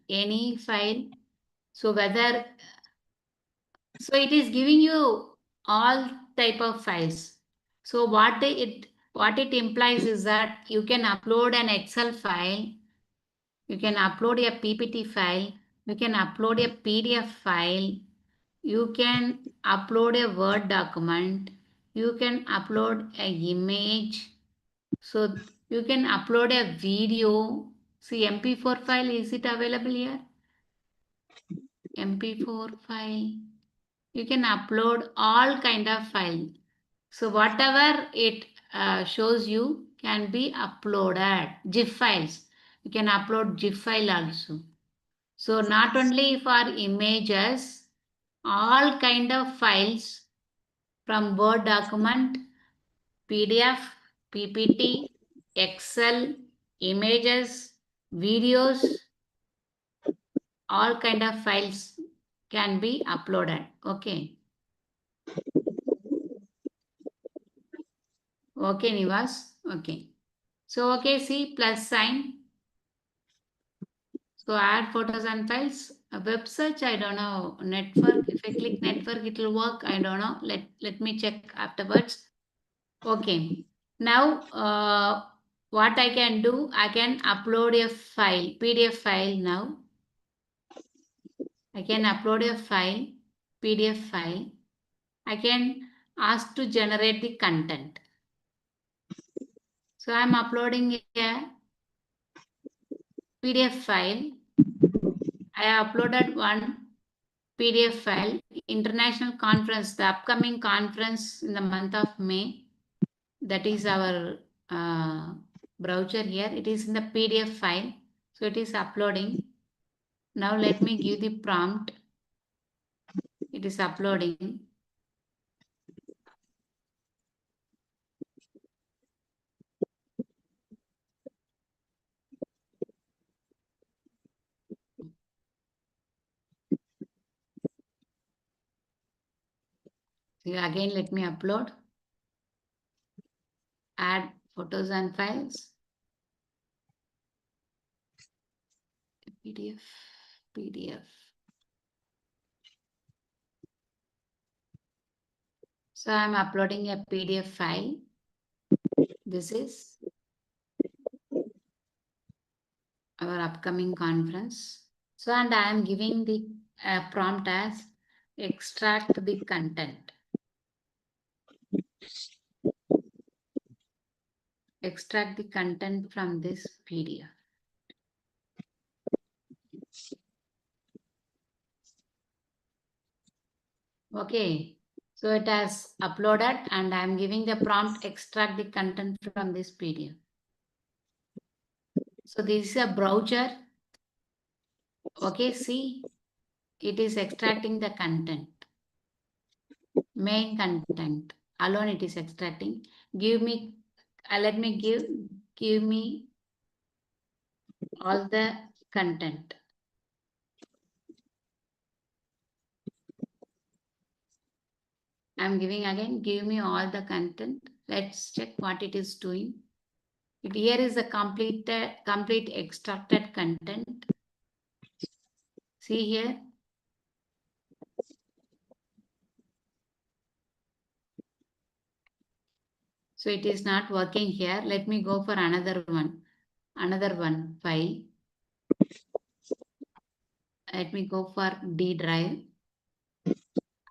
So it is giving you all type of files. So what it implies is that you can upload an Excel file, you can upload a PPT file, you can upload a PDF file, you can upload a Word document, you can upload an image, so you can upload a video. See, MP4 file, is it available here? MP4 file. You can upload all kind of file. So whatever it shows you can be uploaded. GIF files. You can upload GIF file also. So not only for images, all kind of files from Word document, PDF, PPT, Excel, images, videos, all kind of files can be uploaded. Okay. Okay, Nivas. Okay. So, okay, see plus sign. So add photos and files. A web search, I don't know. Network, if I click network, it will work. I don't know. Let me check afterwards. Okay. Now, what I can do, I can upload a file, PDF file now. I can upload a file, PDF file. I can ask to generate the content. So I'm uploading a PDF file. I uploaded one PDF file, international conference, the upcoming conference in the month of May. That is our browser here. It is in the PDF file. So it is uploading. Now let me give the prompt. It is uploading. So again, let me upload. Add photos and files. PDF. So I'm uploading a PDF file. This is our upcoming conference. So, and I am giving the prompt as extract the content. Extract the content from this PDF. Okay, so it has uploaded and I am giving the prompt extract the content from this PDF. So this is a browser. Okay, see, it is extracting the content. Main content alone it is extracting. Give me, let me give me all the content. I'm giving again, give me all the content. Let's check what it is doing. Here is the complete extracted content. See here. So it is not working here. Let me go for another one file. Let me go for D drive.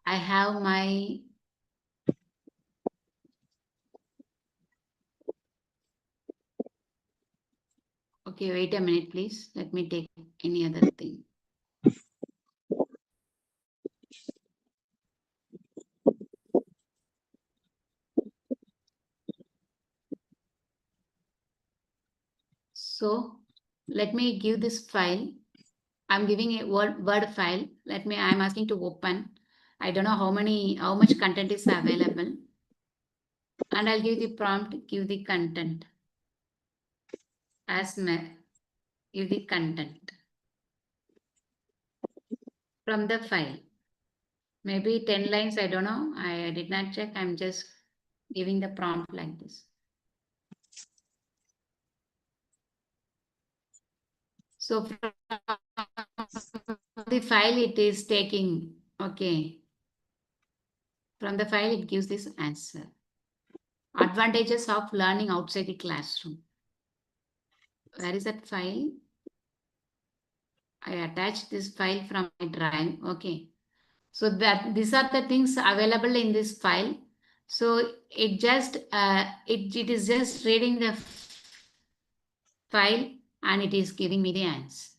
I have my okay, wait a minute, please. Let me take any other thing. So let me give this file. I'm giving a word file. I'm asking to open. I don't know how much content is available. And I'll give the prompt, give the content. Give the content from the file. Maybe 10 lines, I don't know. I did not check. I'm just giving the prompt like this. So from the file it is taking, okay. From the file it gives this answer. Advantages of learning outside the classroom. Where is that file? I attached this file from my drive. Okay. So that these are the things available in this file. So it just it is just reading the file and it is giving me the answer.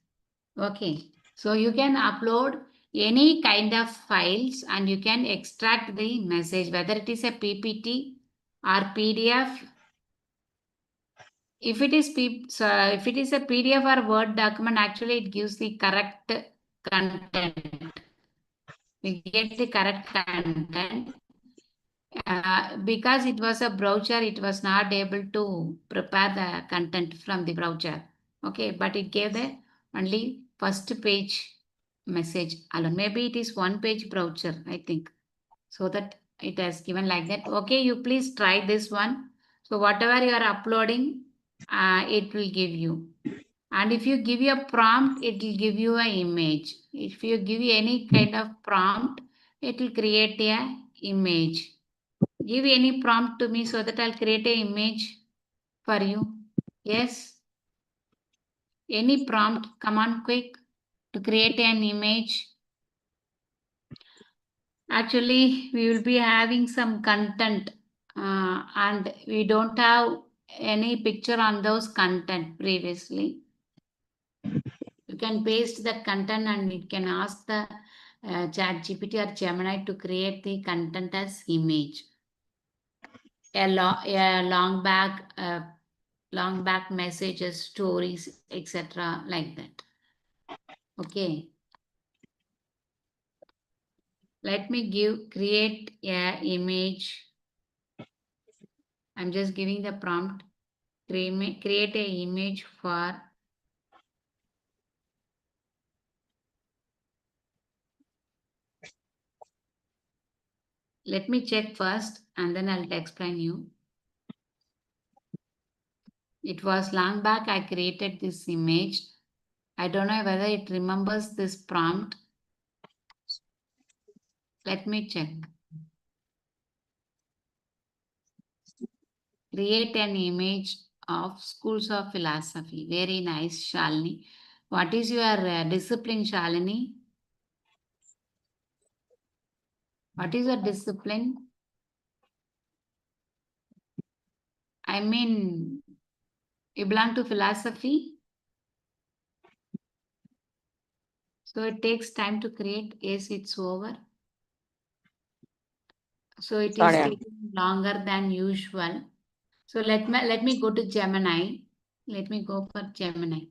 Okay. So you can upload any kind of files and you can extract the message, whether it is a PPT or PDF. If it is a PDF or Word document, actually it gives the correct content. We get the correct content. Because it was a browser, it was not able to prepare the content from the browser. Okay, but it gave the only first page message alone. Maybe it is one page browser, I think. So that it has given like that. Okay, you please try this one. So whatever you are uploading, it will give you. And if you give a prompt, it will give you an image. If you give any kind of prompt, it will create an image. Give any prompt to me so that I'll create an image for you. Yes. Any prompt, come on quick to create an image. Actually, we will be having some content and we don't have any picture on those content previously. You can paste the content and it can ask the ChatGPT or Gemini to create the content as image. A long back messages, stories, etc. like that. Okay. Let me create a image. I'm just giving the prompt. Create a image for let me check first and then I'll explain you. It was long back I created this image. I don't know whether it remembers this prompt. Let me check. Create an image of schools of philosophy. Very nice, Shalini. What is your discipline, Shalini? What is your discipline? I mean, you belong to philosophy? So it takes time to create. Yes, it's over. So it is taking longer than usual. So let me go to Gemini. Let me go for Gemini.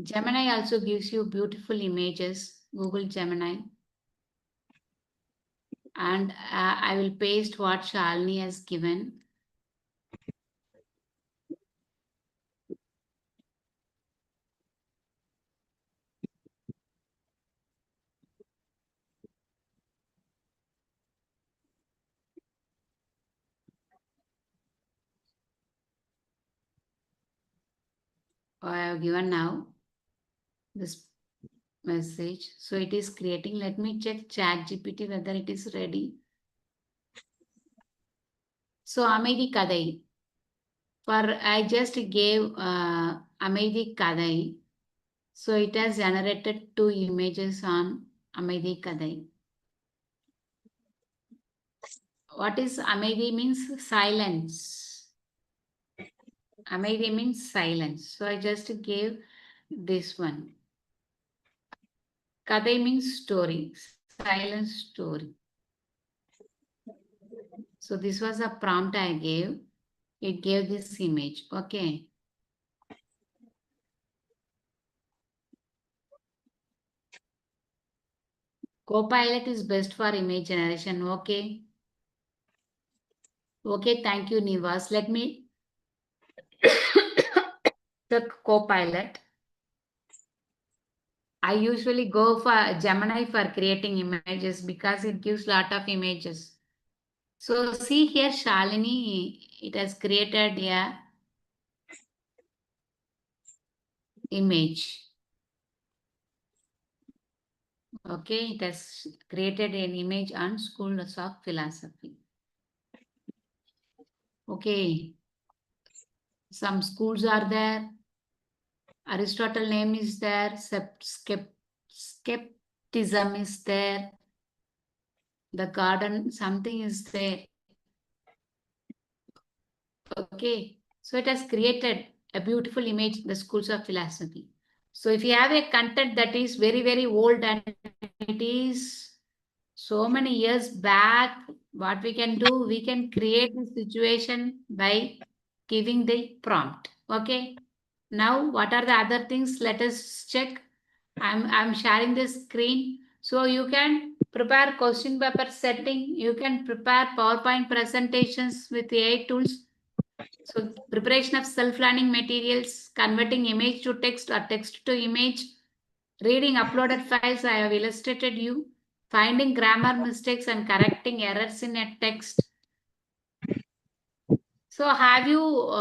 Gemini also gives you beautiful images. Google Gemini. And I will paste what Shalini has given. I have given now this message. So it is creating. Let me check ChatGPT whether it is ready. So Amedi Kadai. I just gave Amedi Kadai. So it has generated 2 images on Amedi Kadai. What is Amedi means? Silence. Amedi means silence. So I just gave this one. Kadai means story. Silence story. So this was a prompt I gave. It gave this image. Okay. Copilot is best for image generation. Okay. Okay, thank you, Nivas. Let me the Copilot. I usually go for Gemini for creating images because it gives lot of images. So see here, Shalini, it has created a image. Okay, it has created an image on schools of philosophy. Okay, some schools are there. Aristotle name is there. Skepticism is there. The garden, something is there. Okay, so it has created a beautiful image, the schools of philosophy. So if you have a content that is very, very old and it is so many years back, what we can do, we can create the situation by giving the prompt. Okay. Now, what are the other things? Let us check. I'm sharing the screen. So you can prepare question paper setting. You can prepare PowerPoint presentations with AI tools. So preparation of self-learning materials, converting image to text or text to image, reading uploaded files, I have illustrated you, finding grammar mistakes and correcting errors in a text. So have you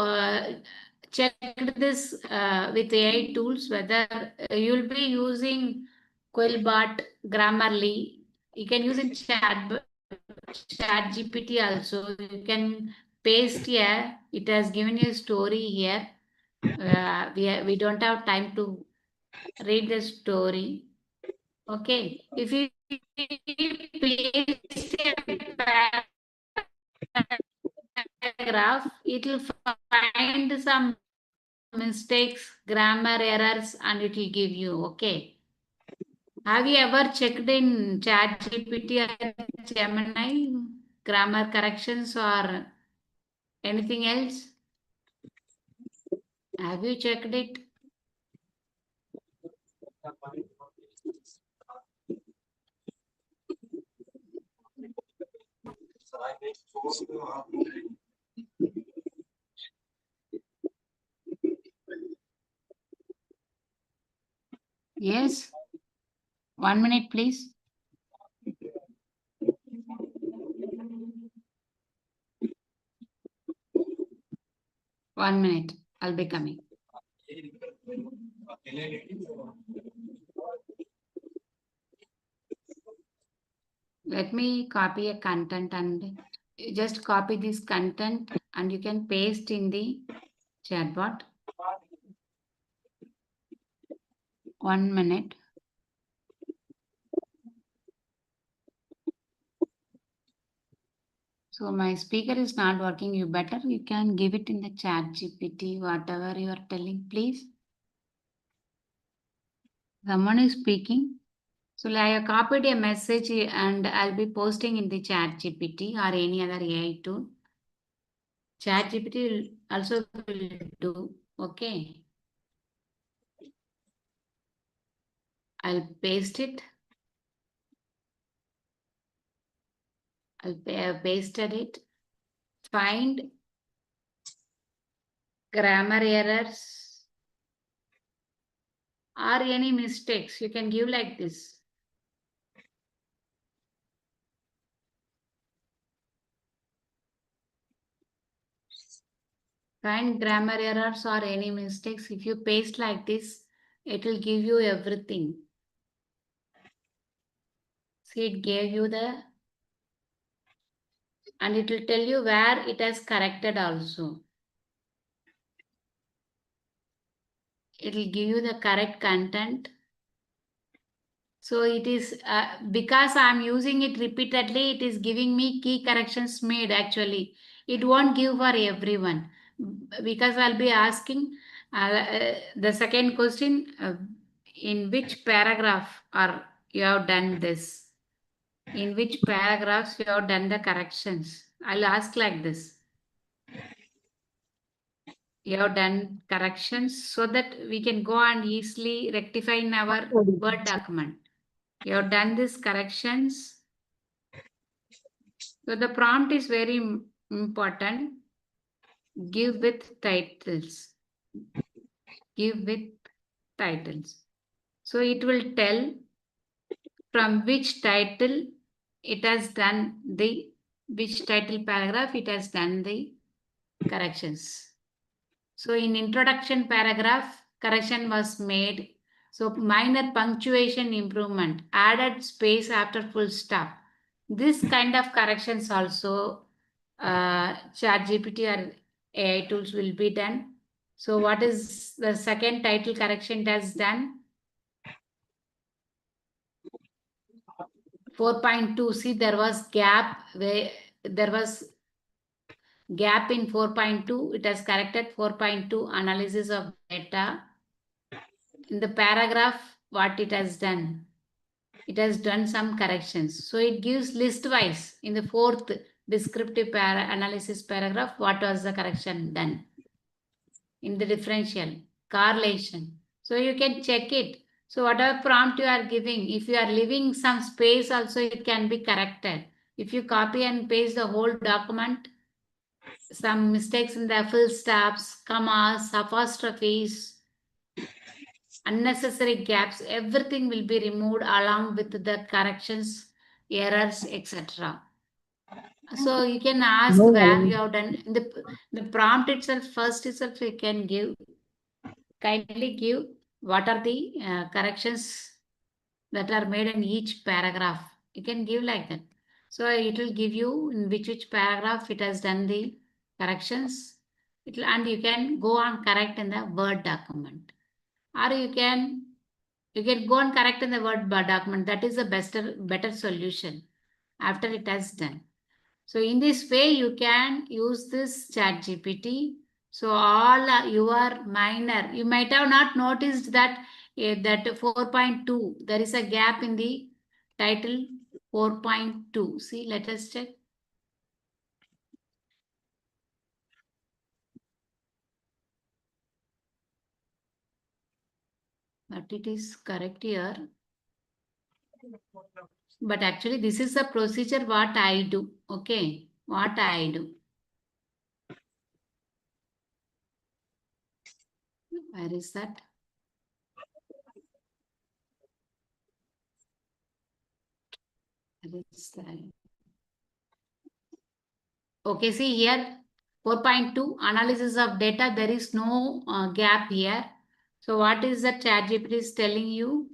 checked this with AI tools, whether you'll be using Quillbot, Grammarly, you can use in ChatGPT also. You can paste here. It has given you a story here. We don't have time to read the story. Okay. If you paste a paragraph, it will find some mistakes, grammar errors, and it will give you. Okay. Have you ever checked in ChatGPT or Gemini grammar corrections or anything else? Have you checked it? Yes. 1 minute, please. One minute. I'll be coming. Let me copy a content and you just copy this content and you can paste in the chatbot. 1 minute. So my speaker is not working. You can give it in the ChatGPT, whatever you are telling, please. Someone is speaking. So I have copied a message and I'll be posting in the ChatGPT or any other AI tool. ChatGPT will also will do. Okay. I'll paste it. I'll pasted it. Find grammar errors or any mistakes. You can give like this. Find grammar errors or any mistakes. If you paste like this, it will give you everything. See, it gave you and it will tell you where it has corrected also. It will give you the correct content. So it is, because I'm using it repeatedly, it is giving me key corrections made actually. It won't give for everyone because I'll be asking the second question, in which paragraph are you have done this? In which paragraphs you have done the corrections? I'll ask like this. You have done corrections so that we can go and easily rectify in our Word document. You have done these corrections. So the prompt is very important. Give with titles. Give with titles. So it will tell from which title it has done which title paragraph it has done the corrections. So in introduction paragraph, correction was made. So minor punctuation improvement, added space after full stop. This kind of corrections also ChatGPT or AI tools will be done. So what is the second title correction it has done? 4.2. See, there was gap where there was gap in 4.2. It has corrected 4.2 analysis of data. In the paragraph, what it has done? It has done some corrections. So it gives list wise in the fourth descriptive analysis paragraph, what was the correction done in the differential correlation. So you can check it. So whatever prompt you are giving, if you are leaving some space also, it can be corrected. If you copy and paste the whole document, some mistakes in the full stops, commas, apostrophes, unnecessary gaps, everything will be removed along with the corrections, errors, etc. So you can ask where you have done the prompt itself. First itself, you can kindly give what are the corrections that are made in each paragraph. You can give like that. So it will give you in which paragraph it has done the corrections. And you can go and correct in the Word document. Or you can go and correct in the Word document. That is a better solution after it has done. So in this way, you can use this ChatGPT. So all your minor, you might have not noticed that that 4.2, there is a gap in the title 4.2. See, let us check. But it is correct here. But actually, this is the procedure what I do. Okay, what I do. Where is that? Where is that? Okay, see here 4.2 analysis of data. There is no gap here. So what is the ChatGPT is telling you?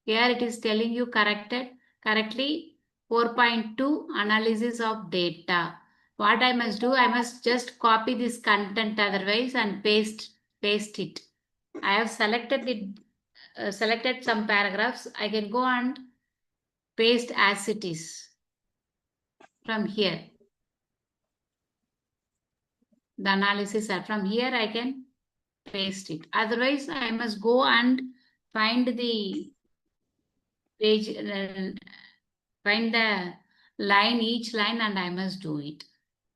Here it is telling you correctly 4.2 analysis of data. What I must do, I must just copy this content otherwise and paste it. I have selected it, selected some paragraphs. I can go and paste as it is from here. The analysis are from here. I can paste it. Otherwise, I must go and find the page, find the line, each line, and I must do it.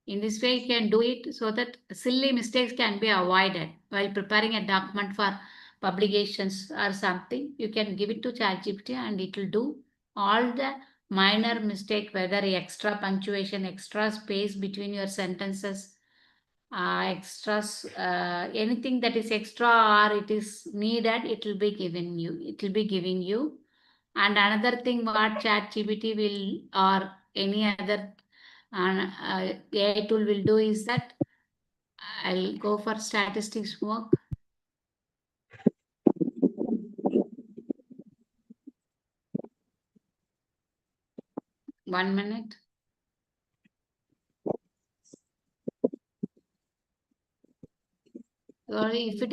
In this way, you can do it so that silly mistakes can be avoided while preparing a document for publications or something. You can give it to ChatGPT and it will do all the minor mistake, whether extra punctuation, extra space between your sentences, extras, anything that is extra or it is needed, it will be given you. It will be giving you. And another thing what ChatGPT will or any other AI tool will do is that I'll go for statistics work. One minute. So if it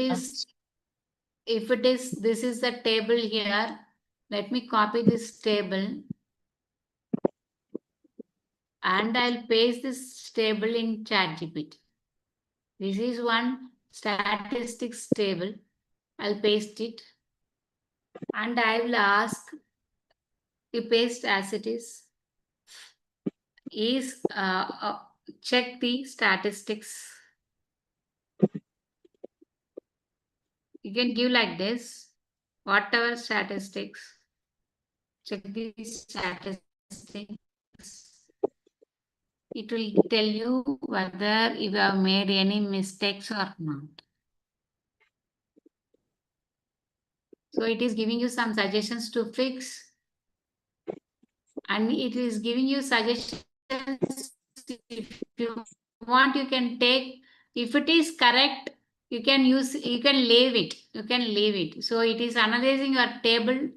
is, this is the table here. Let me copy this table. And I'll paste this table in ChatGPT. This is one statistics table. I'll paste it. And I will ask to paste as it is. Check the statistics. You can give like this, whatever statistics. Check the statistics. It will tell you whether you have made any mistakes or not. So it is giving you some suggestions to fix. And it is giving you suggestions. If you want, you can take. If it is correct, you can leave it. So it is analyzing your table.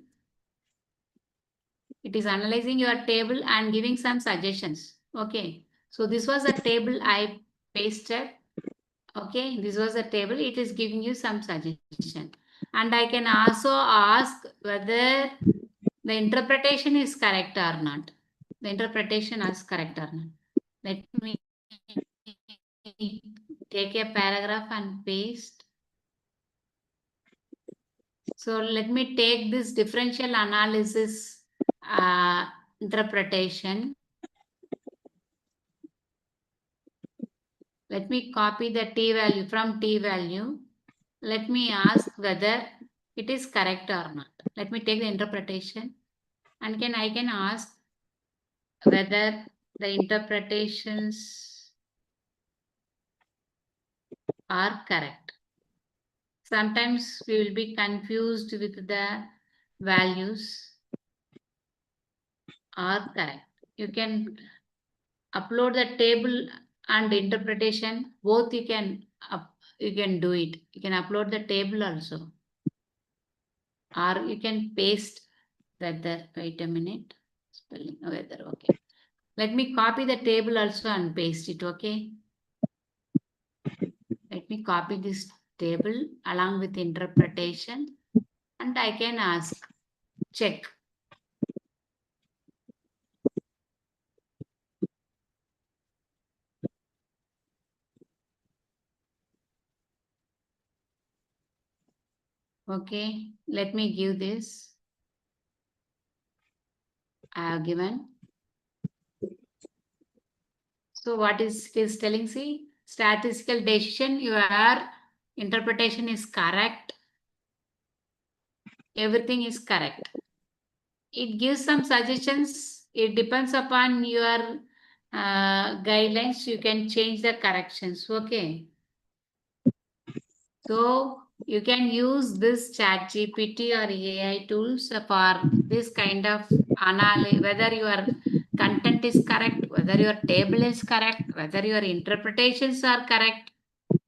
It is analyzing your table and giving some suggestions. Okay. So this was a table I pasted. Okay. This was a table. It is giving you some suggestion. And I can also ask whether the interpretation is correct or not. The interpretation is correct or not. Let me take a paragraph and paste. So let me take this differential analysis interpretation. Let me copy the t-value from t-value. Let me ask whether it is correct or not. Let me take the interpretation and I can ask whether the interpretations are correct. Sometimes we will be confused with the values are correct. You can upload the table and interpretation, both you can do it. You can upload the table also. Or you can paste whether, wait a minute, spelling whether, okay. Let me copy the table also and paste it, okay. Let me copy this table along with interpretation and I can ask, check. Okay, let me give this. I have given. So what is it is telling? See, statistical decision, your interpretation is correct. Everything is correct. It gives some suggestions. It depends upon your guidelines. You can change the corrections. Okay. So you can use this ChatGPT or AI tools for this kind of analysis, whether your content is correct, whether your table is correct, whether your interpretations are correct.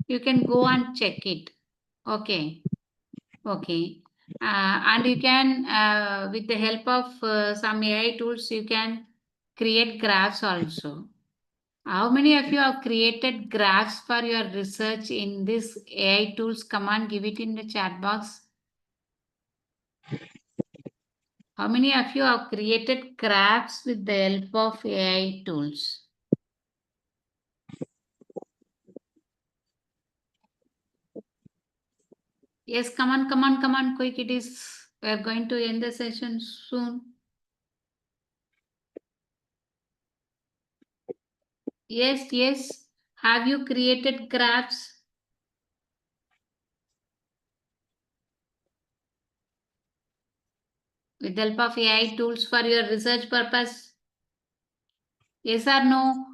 You can go and check it. Okay. Okay. And you can, with the help of some AI tools, you can create graphs also. How many of you have created graphs for your research in this AI tools? Come on, give it in the chat box. How many of you have created graphs with the help of AI tools? Yes, come on, quick. It is, we are going to end the session soon. Yes, yes. Have you created graphs? With the help of AI tools for your research purpose? Yes or no?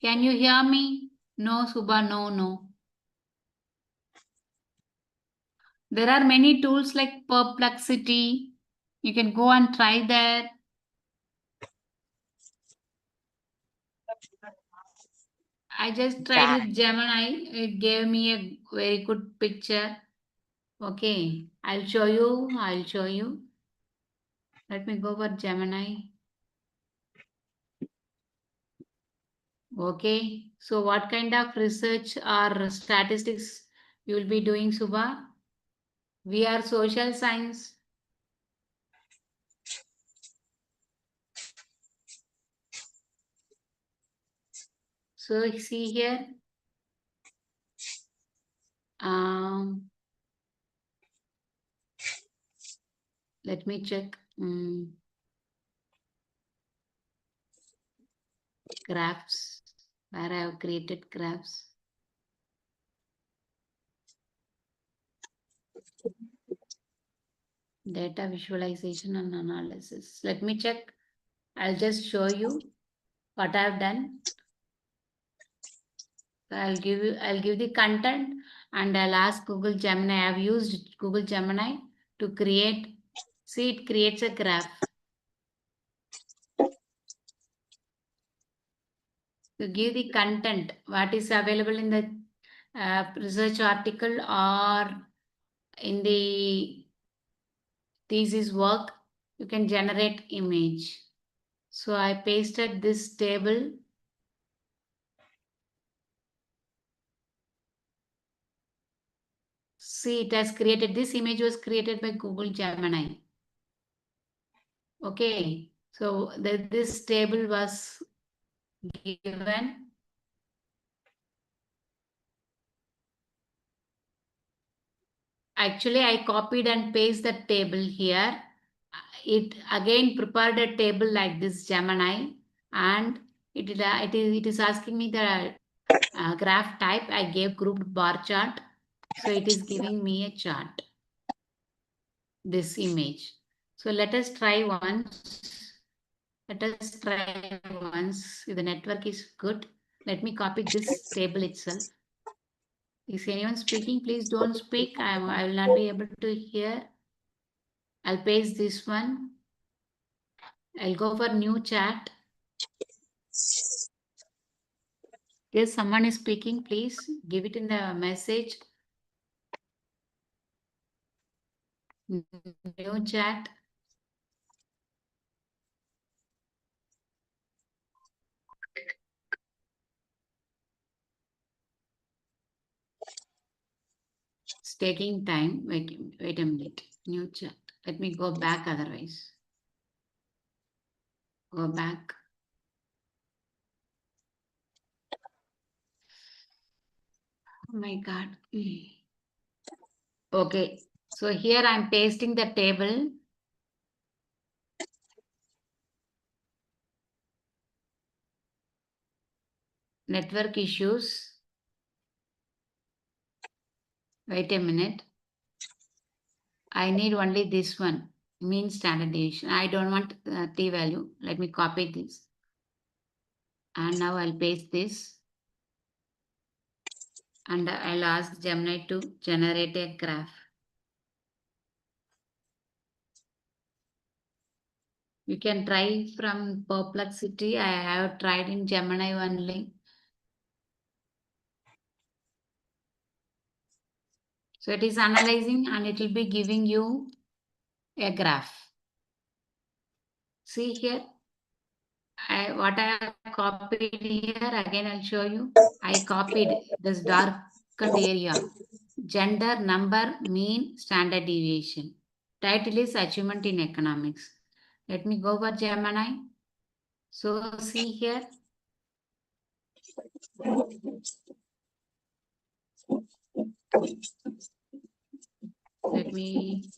Can you hear me? No, Subha, no. There are many tools like Perplexity. You can go and try there. I just tried with Gemini. It gave me a very good picture. Okay, I'll show you. Let me go for Gemini. Okay, so what kind of research or statistics you will be doing, Subha? We are social science. So see here. Let me check. Graphs, where I have created graphs. Data visualization and analysis. Let me check. I'll just show you what I've done. So I'll give the content and I'll ask Google Gemini. I've used Google Gemini to create. See, it creates a graph. To give the content, what is available in the research article or in the thesis work, you can generate image. So I pasted this table. See, it has created, this image was created by Google Gemini. Okay, so this table was given. Actually, I copied and pasted the table here. It again prepared a table like this Gemini, and it is asking me the graph type. I gave grouped bar chart, so it is giving me a chart. This image. So let us try once. Let us try once. If the network is good, let me copy this table itself. Is anyone speaking? Please don't speak. I will not be able to hear. I'll paste this one. I'll go for new chat. Yes, someone is speaking. Please give it in the message. New chat. It's taking time. Wait a minute. New chat. Let me go back otherwise. Go back. Oh my God. Okay, so here I'm pasting the table. Network issues. Wait a minute. I need only this one, mean standard deviation. I don't want t value. Let me copy this. And now I'll paste this. And I'll ask Gemini to generate a graph. You can try from Perplexity. I have tried in Gemini only. So it is analyzing and it will be giving you a graph. See here, what I have copied here, again I'll show you. I copied this darkened area. Gender, number, mean, standard deviation. Title is Achievement in Economics. Let me go for Gemini. So see here. Let me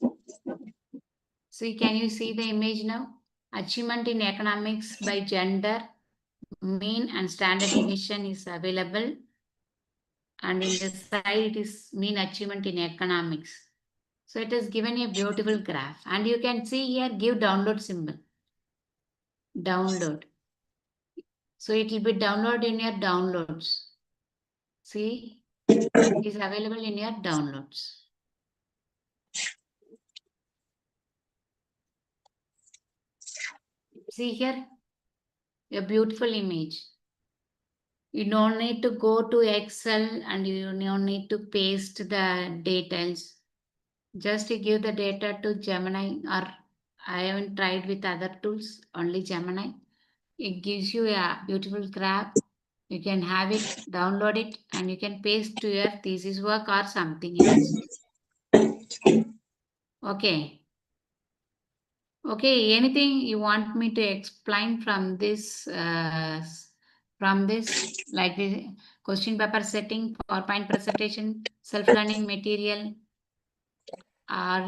see. Can you see the image now? Achievement in Economics by gender, mean and standard deviation is available. And in the side, it is mean achievement in economics. So it is given a beautiful graph. And you can see here, give download symbol. Download. So it will be download in your downloads. See, it is available in your downloads. See here, a beautiful image. You don't need to go to Excel and you don't need to paste the details. Just to give the data to Gemini, or I haven't tried with other tools, only Gemini. It gives you a beautiful graph. You can have it, download it, and you can paste to your thesis work or something else. Okay. Okay, anything you want me to explain from this, like the question paper setting, PowerPoint presentation, self-learning material,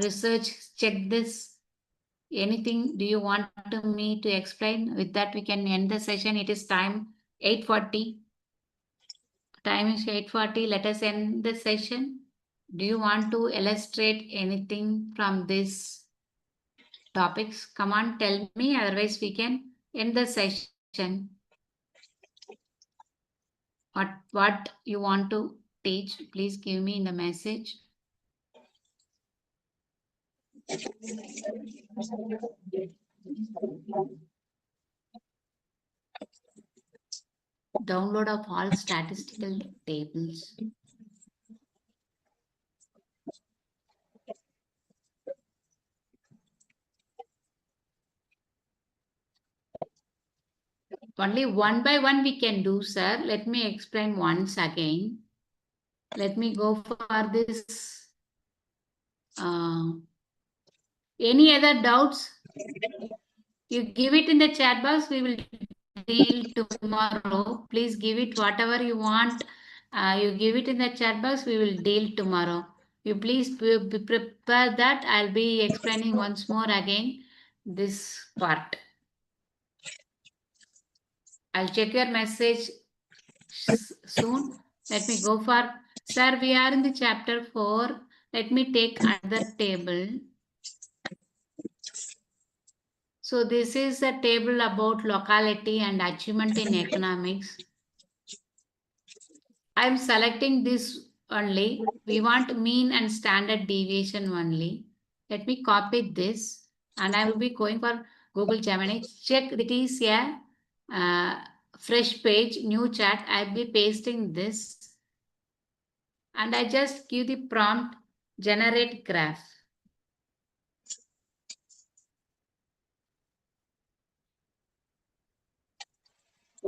research, check this. Anything do you want me to explain? With that, we can end the session. It is time 8:40. Time is 8:40. Let us end the session. Do you want to illustrate anything from these topics? Come on, tell me. Otherwise, we can end the session. What you want to teach? Please give me in the message. Download of all statistical tables. Only one by one we can do, sir. Let me explain once again. Let me go for this. Any other doubts? You give it in the chat box. We will deal tomorrow. Please give it whatever you want. You give it in the chat box. We will deal tomorrow. You please prepare that. I'll be explaining once more again this part. I'll check your message soon. Let me go for, sir, we are in the chapter 4. Let me take another table. So this is a table about locality and achievement in economics. I'm selecting this only. We want mean and standard deviation only. Let me copy this and I will be going for Google Gemini. Check it is a fresh page, new chat. I'll be pasting this. And I just give the prompt, generate graph.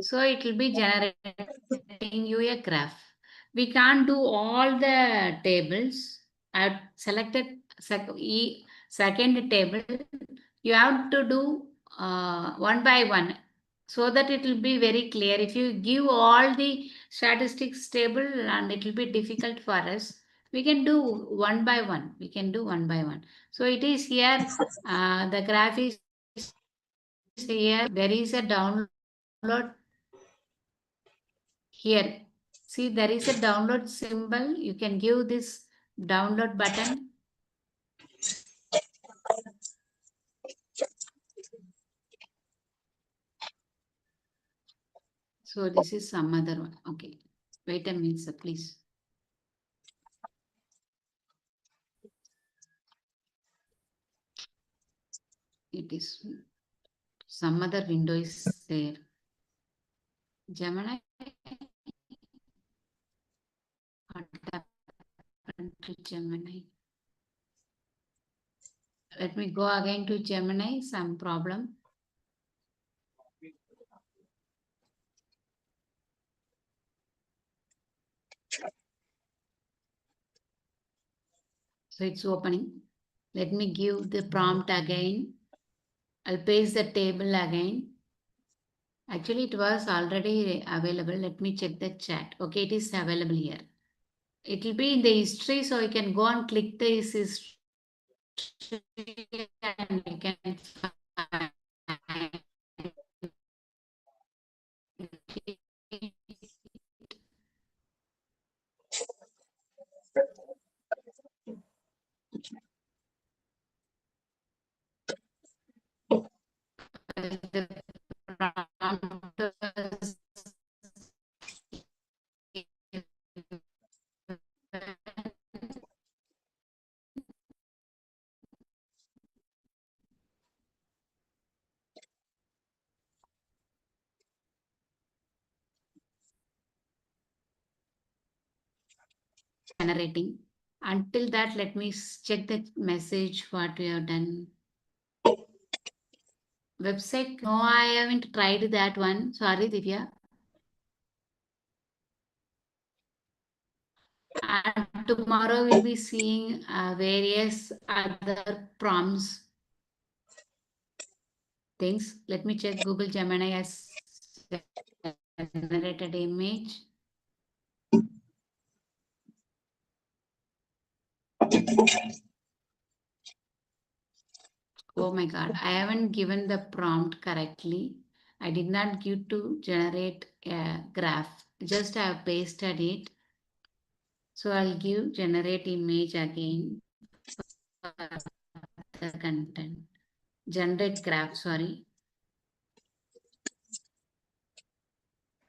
So it will be generating you a graph. We can't do all the tables. I've selected second table. You have to do one by one so that it will be very clear. If you give all the statistics table, and it will be difficult for us. We can do one by one. We can do one by one. So it is here. The graph is here. There is a download here. See, there is a download symbol. You can give this download button. So this is some other one. Okay. Wait a minute, sir, please. It is some other window is there. Gemini. What happened to Gemini? Let me go again to Gemini. Some problem. So it's opening. Let me give the prompt again. I'll paste the table again. Actually, it was already available. Let me check the chat. Okay, it is available here. It will be in the history, so you can go and click this history and you can find the prompt generating. Until that, let me check the message what we have done. Website, no, I haven't tried that one. Sorry, Divya. And tomorrow we'll be seeing various other prompts things. Let me check Google Gemini has generated image. Oh my God, I haven't given the prompt correctly. I did not give to generate a graph. Just I have pasted it. So I'll give generate image again for the content. Generate graph, sorry.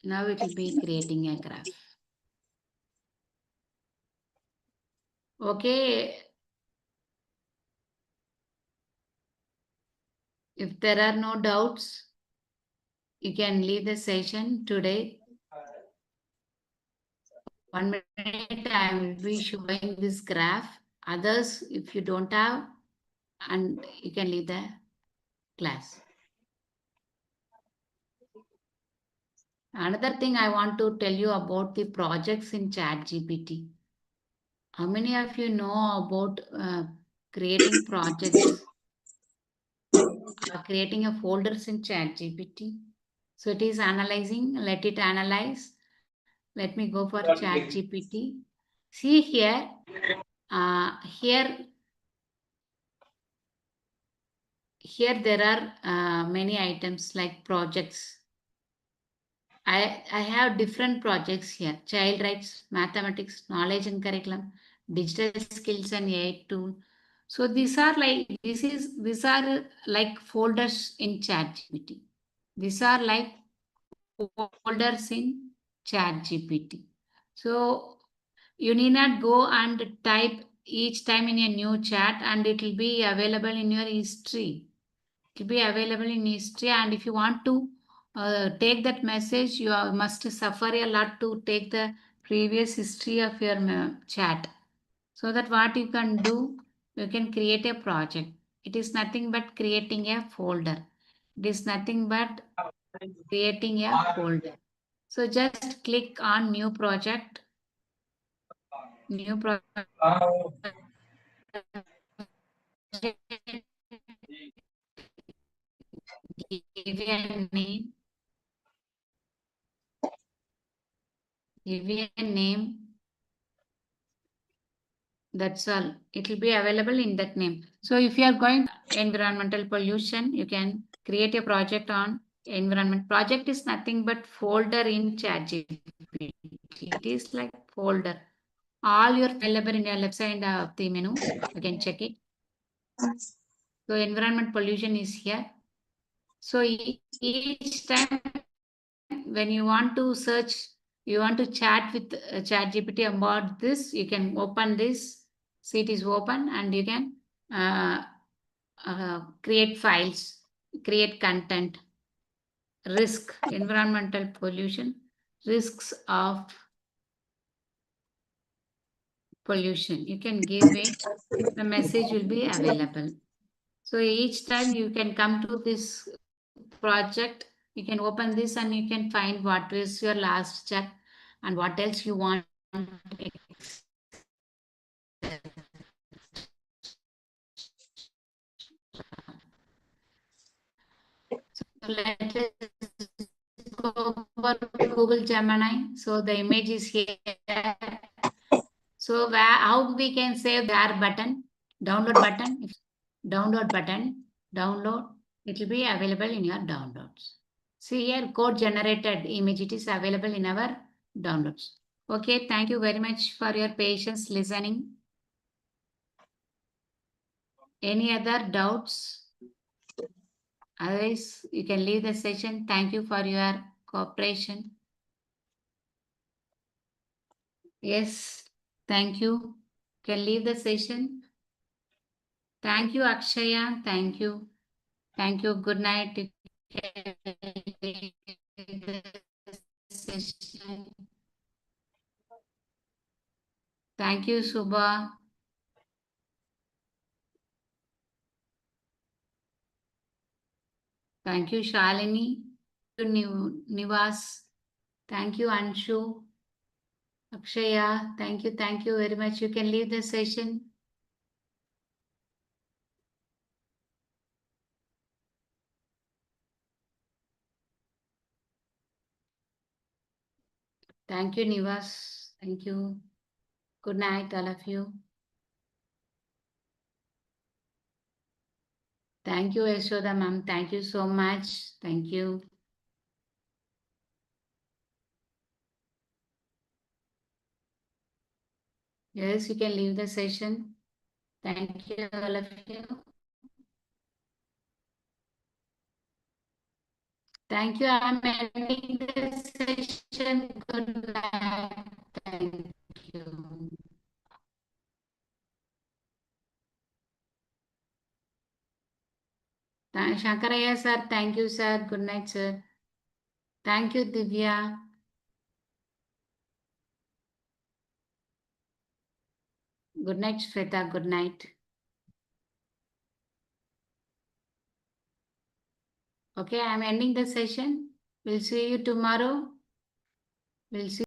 Now it will be creating a graph. Okay. If there are no doubts, you can leave the session today. 1 minute I will be showing this graph. Others, if you don't have, and you can leave the class. Another thing I want to tell you about the projects in ChatGPT. How many of you know about creating projects or creating a folders in ChatGPT? So it is analyzing, let it analyze. Let me go for ChatGPT. See here, here there are many items like projects. I have different projects here: child rights, mathematics, knowledge and curriculum, digital skills and AI tool. So these are like folders in ChatGPT. These are like folders in ChatGPT. So you need not go and type each time in a new chat, and it will be available in your history. It will be available in history, and if you want to take that message, you must suffer a lot to take the previous history of your chat. So that what you can do, you can create a project. It is nothing but creating a folder. It is nothing but creating a folder. So just click on new project. New project. Give a name. Give a name. That's all. It will be available in that name. So if you are going environmental pollution, you can create a project on environment. Project is nothing but folder in ChatGPT. It is like folder. All your available in your left side of the menu. You can check it. So environment pollution is here. So each time when you want to search, you want to chat with ChatGPT about this, you can open this. See, it is open and you can create files, create content, risk, environmental pollution, risks of pollution. You can give it, the message will be available. So each time you can come to this project, you can open this and you can find what is your last check and what else you want. So let us go for Google Gemini. So the image is here. So how we can save there button, download button, download button, download, it will be available in your downloads. See here, code generated image, it is available in our downloads. Okay, thank you very much for your patience listening. Any other doubts? Otherwise, you can leave the session. Thank you for your cooperation. Yes, thank you. Can leave the session. Thank you, Akshaya. Thank you. Thank you. Good night. You can leave the session. Thank you, Subha. Thank you, Shalini. Thank you, Nivas. Thank you, Anshu. Akshaya, thank you very much. You can leave the session. Thank you, Nivas. Thank you. Good night, all of you. Thank you, Yashoda ma'am. Thank you so much. Thank you. Yes, you can leave the session. Thank you, all of you. Thank you. I'm ending the session. Good night. Thank you. Shankaraya sir, thank you, sir. Good night, sir. Thank you, Divya. Good night, Shweta. Good night. Okay, I'm ending the session. We'll see you tomorrow. We'll see.